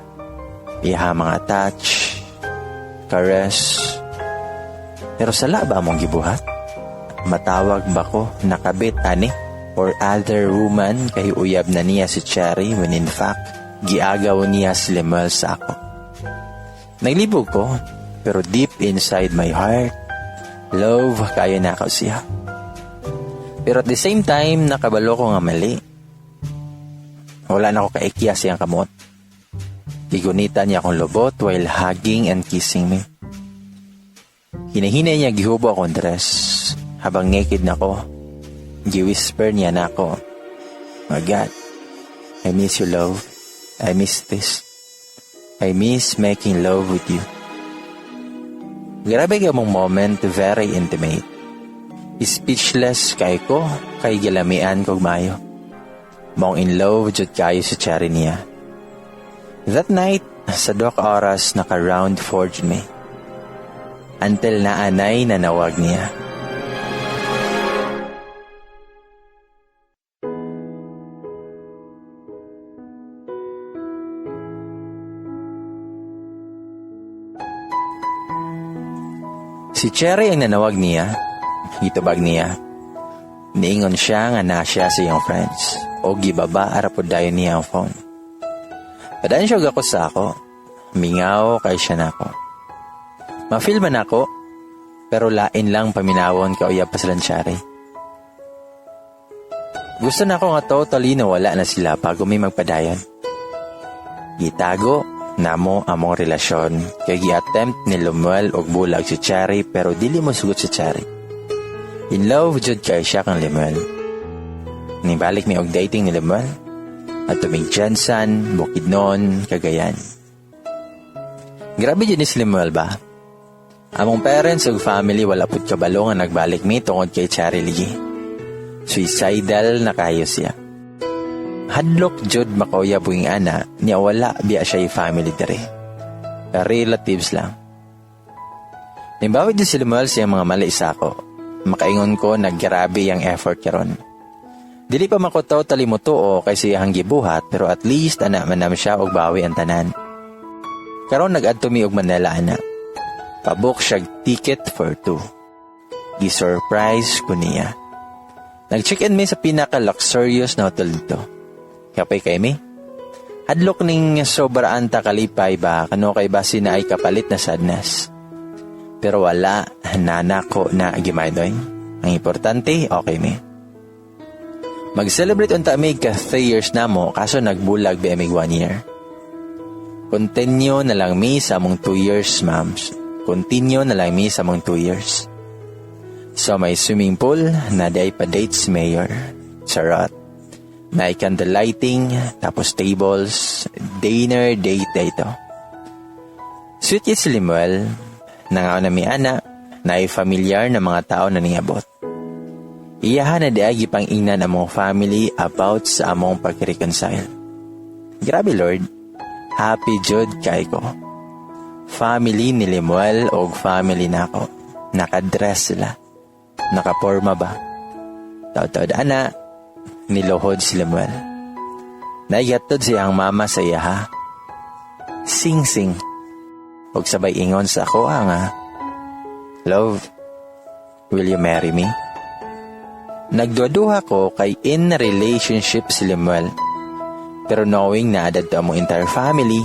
Iha mga touch, caress. Pero sala ba mong gibuhat? Matawag ba ko nakabit ani? Or other woman kay uyab na niya si Cherry when in fact, giagaw niya si Limuel sa ako. Naglibog ko, pero deep inside my heart, love kaya na ako siya. Pero at the same time, nakabalo ko nga mali. Wala na ako kaikya siyang kamot. Gigunita niya akong lubot while hugging and kissing me. Hinahinay niya gihubo akong dress habang naked na ko. Gi-whisper niya na ako, my God, I miss you, love. I miss this. I miss making love with you. Grabe ka mong moment, very intimate. Speechless kay ko, kay gilamian kog mayo. Mong in love jud kayo si Cherry niya. That night, sa 2 oras naka-round 4 jud me. Until naanay na nawag niya. Si Cherry ang nanawag niya, itubag niya. Niingon siya nga na siya sa iyong friends, o gibaba arapod dayon niya ang phone. Padaan siya ako sa ako, mingaw kay siya na ako. Ma-feel man ako, pero lain lang paminawon ka uyab pa sila Cherry. Gusto na ako nga totally nawala na sila bago may magpadayon. Gitago, namo among relasyon kay gi-attempt ni Limuel og bulag si Cherry pero dili mo sugot si Cherry. In love jud kay siya kang Limuel. Nibalik mi og dating ni Limuel at tumig Jensen, Bukidnon, Cagayan. Grabe jud ni si Limuel ba? Among parents ug family wala pud kabalo nga nagbalik mi tungod kay Cherry ligi. Suicidal na kayo siya. Hadlok jud makauya buing ana, niya wala biya siya family dire. Relatives lang. Nimbawid din si Limuel siya mga mali sa ako. Makaingon ko naggrabe yung effort karon. Dili pa mako totally mutuo kay siyang gibuhat pero at least ana man siya og bawi ang tanan. Karon nag-adto mi og Manila ana. Pabook siya ticket for 2. Gi-surprise ko niya. Nag-check-in mi sa pinaka-luxurious na hotel dito. Kapay kay mi? Hadlok ning sobra anta kalipay ba, kano kay basi na ay kapalit na sadness. Pero wala, nanako na gimaydoy. Ang importante, okay mi. Mag-celebrate unta mi ka 3 years na mo, kaso nagbulag bi amig 1 year. Continue na lang mi sa among 2 years, ma'ams. Continue na lang mi sa among 2 years. So may swimming pool, na day pa dates mayor. Charot. May candle lighting, tapos tables, dinner date dito. Sweet yun si Limuel, nangaw na mi ana, na ay familiar na mga tao na niyabot. Iyahan na diagi pang ingnan among family about sa among pag-reconcile. Grabe Lord, happy jud kay ko. Family ni Limuel o family na ako. Nakadress sila. Nakaporma ba? Taw-taw ana, niluhod si Limuel. Naigatod siyang mama sa iya ha. Sing-sing. Huwag sabay ingon sa ako nga. Love, will you marry me? Nagduduha ko kay in relationship si Limuel. Pero knowing na adad to among entire family,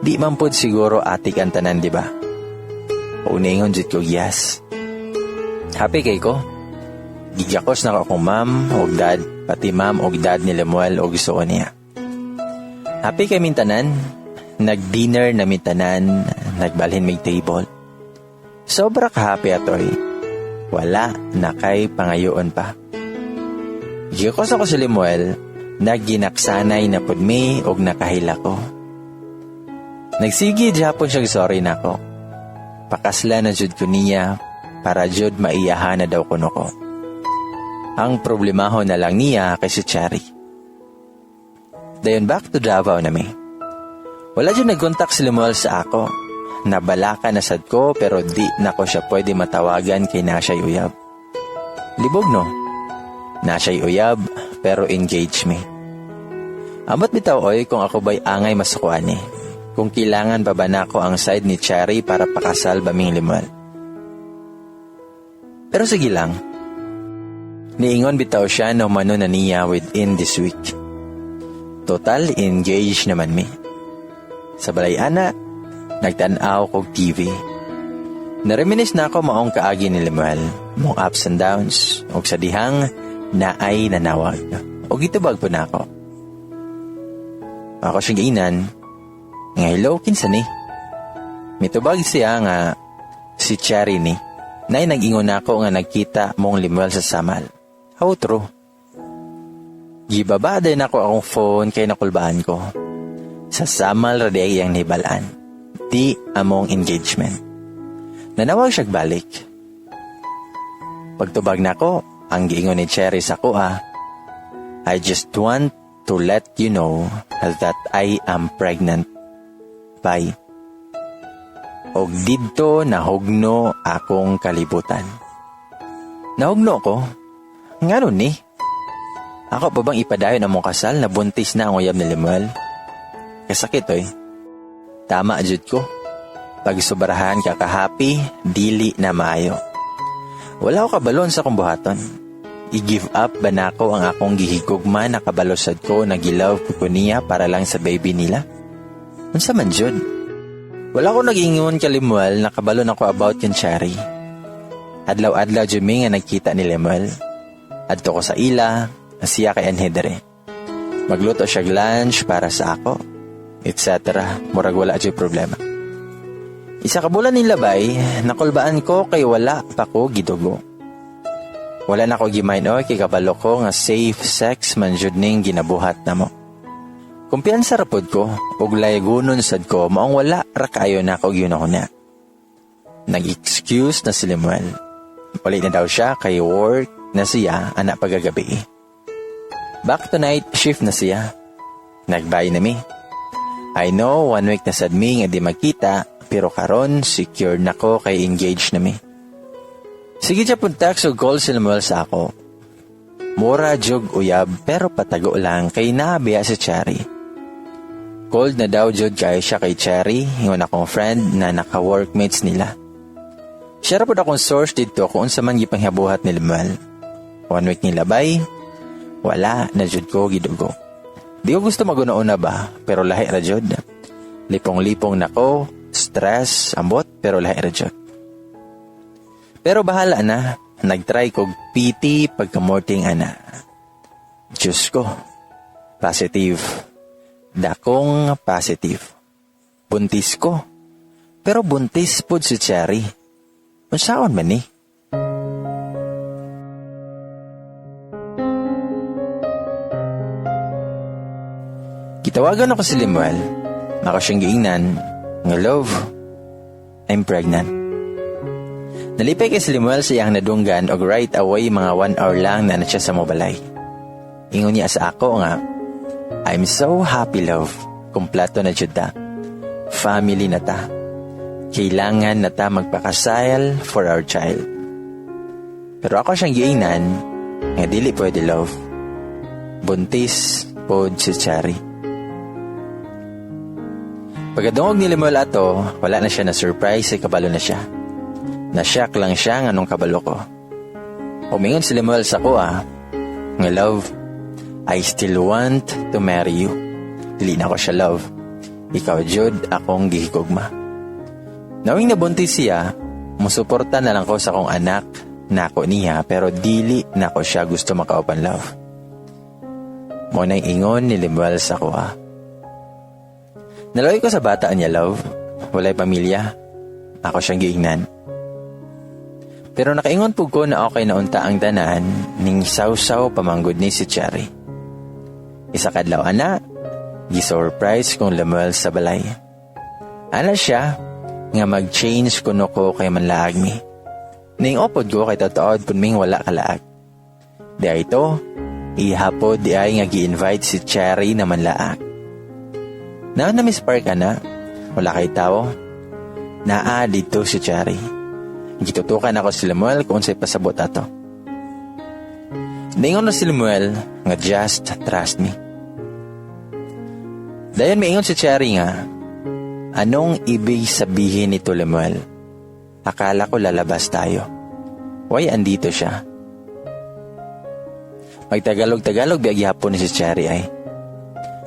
di man pod siguro atik ang tanan, di ba? Pauningon jud ko yes. Happy kay ko. Gigyakos na ko akong ma'am o dad, pati ma'am o dad ni Lemuel o gusto ko niya. Happy kay mintanan. Nag-dinner na mintanan, nagbalhin may table. Sobra ka-happy atoy. Wala na kay pangayoon pa. Gigyakos ako si Lemuel, nagginaksanay na pud mi og nakahila ko. Nagsigi Japon siyang sorry na ko. Pakasla na jud ko niya para jud maiyahan na daw kuno ko. Ang problemaho na lang niya kay si Cherry. Dayon back to Davao na mi. Wala dyan nag-contact si Lemuel sa ako. Nabalaka na sad ko pero di na ko siya pwede matawagan kay Nashay Uyab. Libog no? Nashay Uyab pero engage me. Amot bitaw oy kung ako ba'y angay masukuan eh. Kung kailangan pa ba na ko ang side ni Cherry para pakasal baming Lemuel. Pero sige lang. Niingon bitaw siya no mano na niya within this week. Total engaged naman mi. Sa balay ana, nagtanaw kog TV. Nareminis na ako maong kaagi ni Lemuel, mong ups and downs, og sa dihang na ay nanawag. Og itubag po na ako. Ako siyang gainan, nga hello, kinsa ni? Mitubag siya nga si Cherry ni, na nag-ingon ako nga nagkita mong Lemuel sa Samal. How true? Gibaba din ako akong phone kay nakulbaan ko. Sa Samal raday ang nibalaan. Di among engagement. Nanawag siya balik. Pagtubag na ko, ang giingon ni Cherry sa kuha, I just want to let you know that I am pregnant. Bye. Og didto nahugno akong kalibutan. Nahugno ko? Ngano ni? Ako pa bang ipadayon ang mong kasal na buntis na ang uyab ni Lemuel? Kasakit oy. Tama jud ko. Pag sobrahan ka ka-happy, dili na maayo. Wala ko kabalon sa kong buhaton. I-give up ba na ako ang akong gihigugma na kabalosad ko na gilove ko niya para lang sa baby nila? Unsa man jud? Wala ko nag-ingon kay Lemuel na kabalon ako about yung Cherry. Adlaw-adlaw jud mi nga nagkita ni Lemuel. Adto ko sa ila, siya kay Anhedre. Magluto siya lunch para sa ako. Etc. Murag wala dyan problema. Isa ka bulan ni labay, nakulbaan ko kay wala pa ko gidugo. Wala na ko gimain o kay kabalo ko nga safe sex man jud ning ginabuhat na mo. Kumpiyansa rapod ko, ug layagunon sad ko, maong wala ra kaayo na ko gyunahuna. Nag-excuse na si Lemuel. Wala na daw siya kay work na siya anak pagagabi. Back to night shift na siya. Nagbay na mi. I know, 1 week na sad mi nga di magkita, pero karon secure na ko kay engaged na mi. Sige siya puntak so call si Lemuel sa ako. Mura jog uyab pero patago lang kay nabiya si Cherry. Cold na daw jud kay siya kay Cherry, ingon akong friend na naka-workmates nila. Siya ra pud akong source dito kung unsa man gipanghabuhat ni Lemuel. 1 week ni labay, wala na jud ko gidugo. Di ko gusto maguna-una ba, pero lahi ra jud. Lipong-lipong nako, stress, ambot, pero lahi ra jud. Pero bahala na, nagtry kog PT pagkamorting ana. Diyos ko, positive. Dakong positive. Buntis ko. Pero buntis pod si Cherry. Unsaon man ni? Gitawagan ako si Lemuel. Ako siyang giingnan. Nga love, I'm pregnant. Nalipay kay si Lemuel sa iyang nadunggan og right away mga 1 hour lang na siya sa mobalay. Ingon niya sa ako nga, I'm so happy love. Kumpleto na jud ta. Family na ta. Kailangan na ta magpakasal for our child. Pero ako siyang giingnan nga dili pwede love. Buntis pod si Cherry. Pagkadungog ni Lemuel ato, wala na siya na surprise ay kabalo na siya. Na-shock lang siya nga nung kabalo ko. Umingon si Lemuel sa ko nga love, I still want to marry you. Dili na ko siya love. Ikaw jud akong gihigugma. Nawing nabuntis siya, musuporta na lang ko sa kong anak na ako niya pero dili na ko siya gusto maka-open love. Muna ingon ni Limuel sa kuha. Naloy ko sa bata niya, love. Walay pamilya. Ako siyang giingnan. Pero nakaingon po ko na okay na unta ang tanan ning sausaw pamanggod ni si Cherry. Isa kadlaw ana, gi-surprise kong Limuel sa balay. Ana siya nga mag-change kuno ko kay manlaag mi. Ning opod ko kay tataod kun ming wala kalaag. Di ay ito, ihapod di ay nga gi-invite si Cherry na manlaag. Na Miss Park ana, wala kay tao. Naa dito si Cherry. Gitutukan ako si Limuel kung sa'y pasabot ato. Naingon na si Limuel nga just trust me. Dayon maingon si Cherry nga, anong ibig sabihin nito, Limuel? Akala ko lalabas tayo. Why andito siya? Magtagalog-tagalog biyag hapon ni si Cherry ay.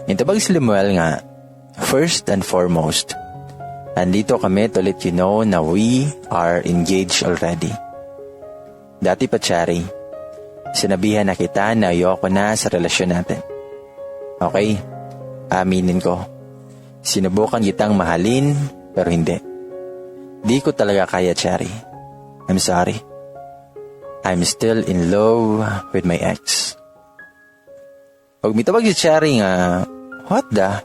Nitabag si Limuel nga, first and foremost, andito kami to let you know na we are engaged already. Dati pa, Cherry, sinabihan na kita na ayoko na sa relasyon natin. Okay, aminin ko. Sinubukan kitang mahalin, pero hindi. Di ko talaga kaya, Cherry. I'm sorry. I'm still in love with my ex. Pag mitawag si Cherry nga, what the?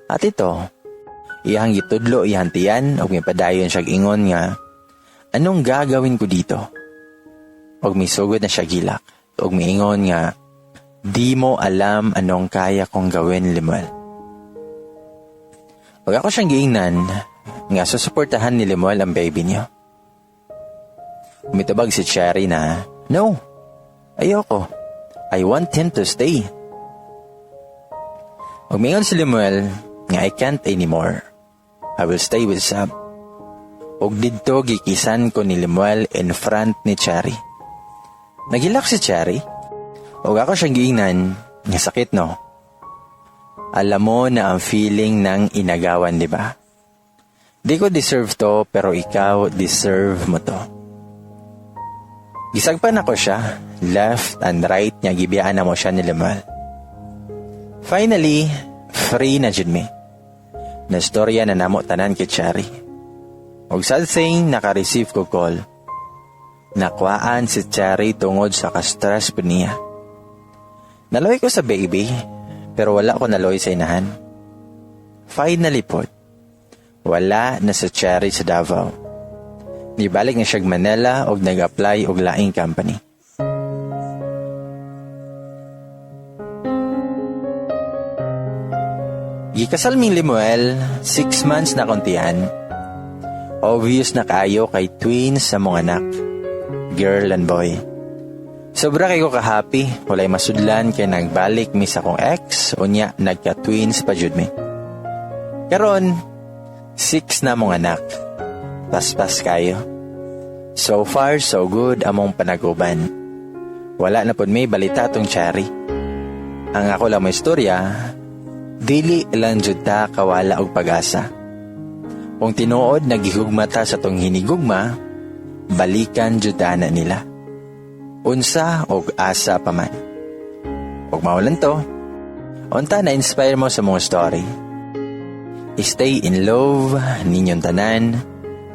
At ito, iyang gitudlo, iyang tiyan, o may padayon siya ingon nga, anong gagawin ko dito? O may sugod na siya gilak, o may ingon nga, di mo alam anong kaya kong gawin, Limuel. Pag ako siyang giingnan, nga susuportahan ni Limuel ang baby niyo. Umitabag si Cherry na, no, ayoko. I want him to stay. Umingon si Limuel, nga I can't anymore. I will stay with Sab. Og didto gikisan ko ni Limuel in front ni Cherry. Nagilak si Cherry. Og ako siyang giingnan, nga sakit no. Alam mo na ang feeling ng inagawan, di ba? Di ko deserve to, pero ikaw deserve mo to. Gisagpan ako siya, left and right niya gibiyaan na mo siya ni Limuel. Finally, free na jud me. Na storya na namo tanan kay Cherry. Og sad thing naka-receive ko call. Nakuhaan si Cherry tungod sa ka-stress po niya. Naloy ko sa baby, pero wala ko naloy sa inahan. Finally po, wala na si Cherry sa Davao. Nibalik na siya Manila og nag-apply og laing company. Gikasal ming Limuel, 6 months na kontihan. Obvious na kayo kay twins sa mong anak, girl and boy. Sobra kayo ka-happy, walay masudlan kay nagbalik mi sa kong ex, unya nagka-twins pa jud mi. Karon, 6 na mong anak. Paspas kayo. So far, so good among panaguban. Wala na pud may balita tong Cherry. Ang ako lang may istorya, dili lang jud ta kawala og pag-asa. Kung tinuod nagihugma ta sa tong hinigugma, balikan jud na nila. Unsa og asa pa man. Ug maulan to, unta na inspire mo sa mong story. Stay in love ninyong tanan,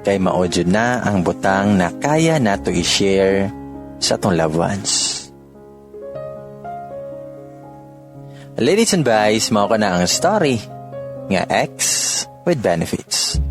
kay mao jud na ang butang na kaya nato i-share sa tong loved ones. Ladies and boys, mao ko na ang story nga ex with benefits.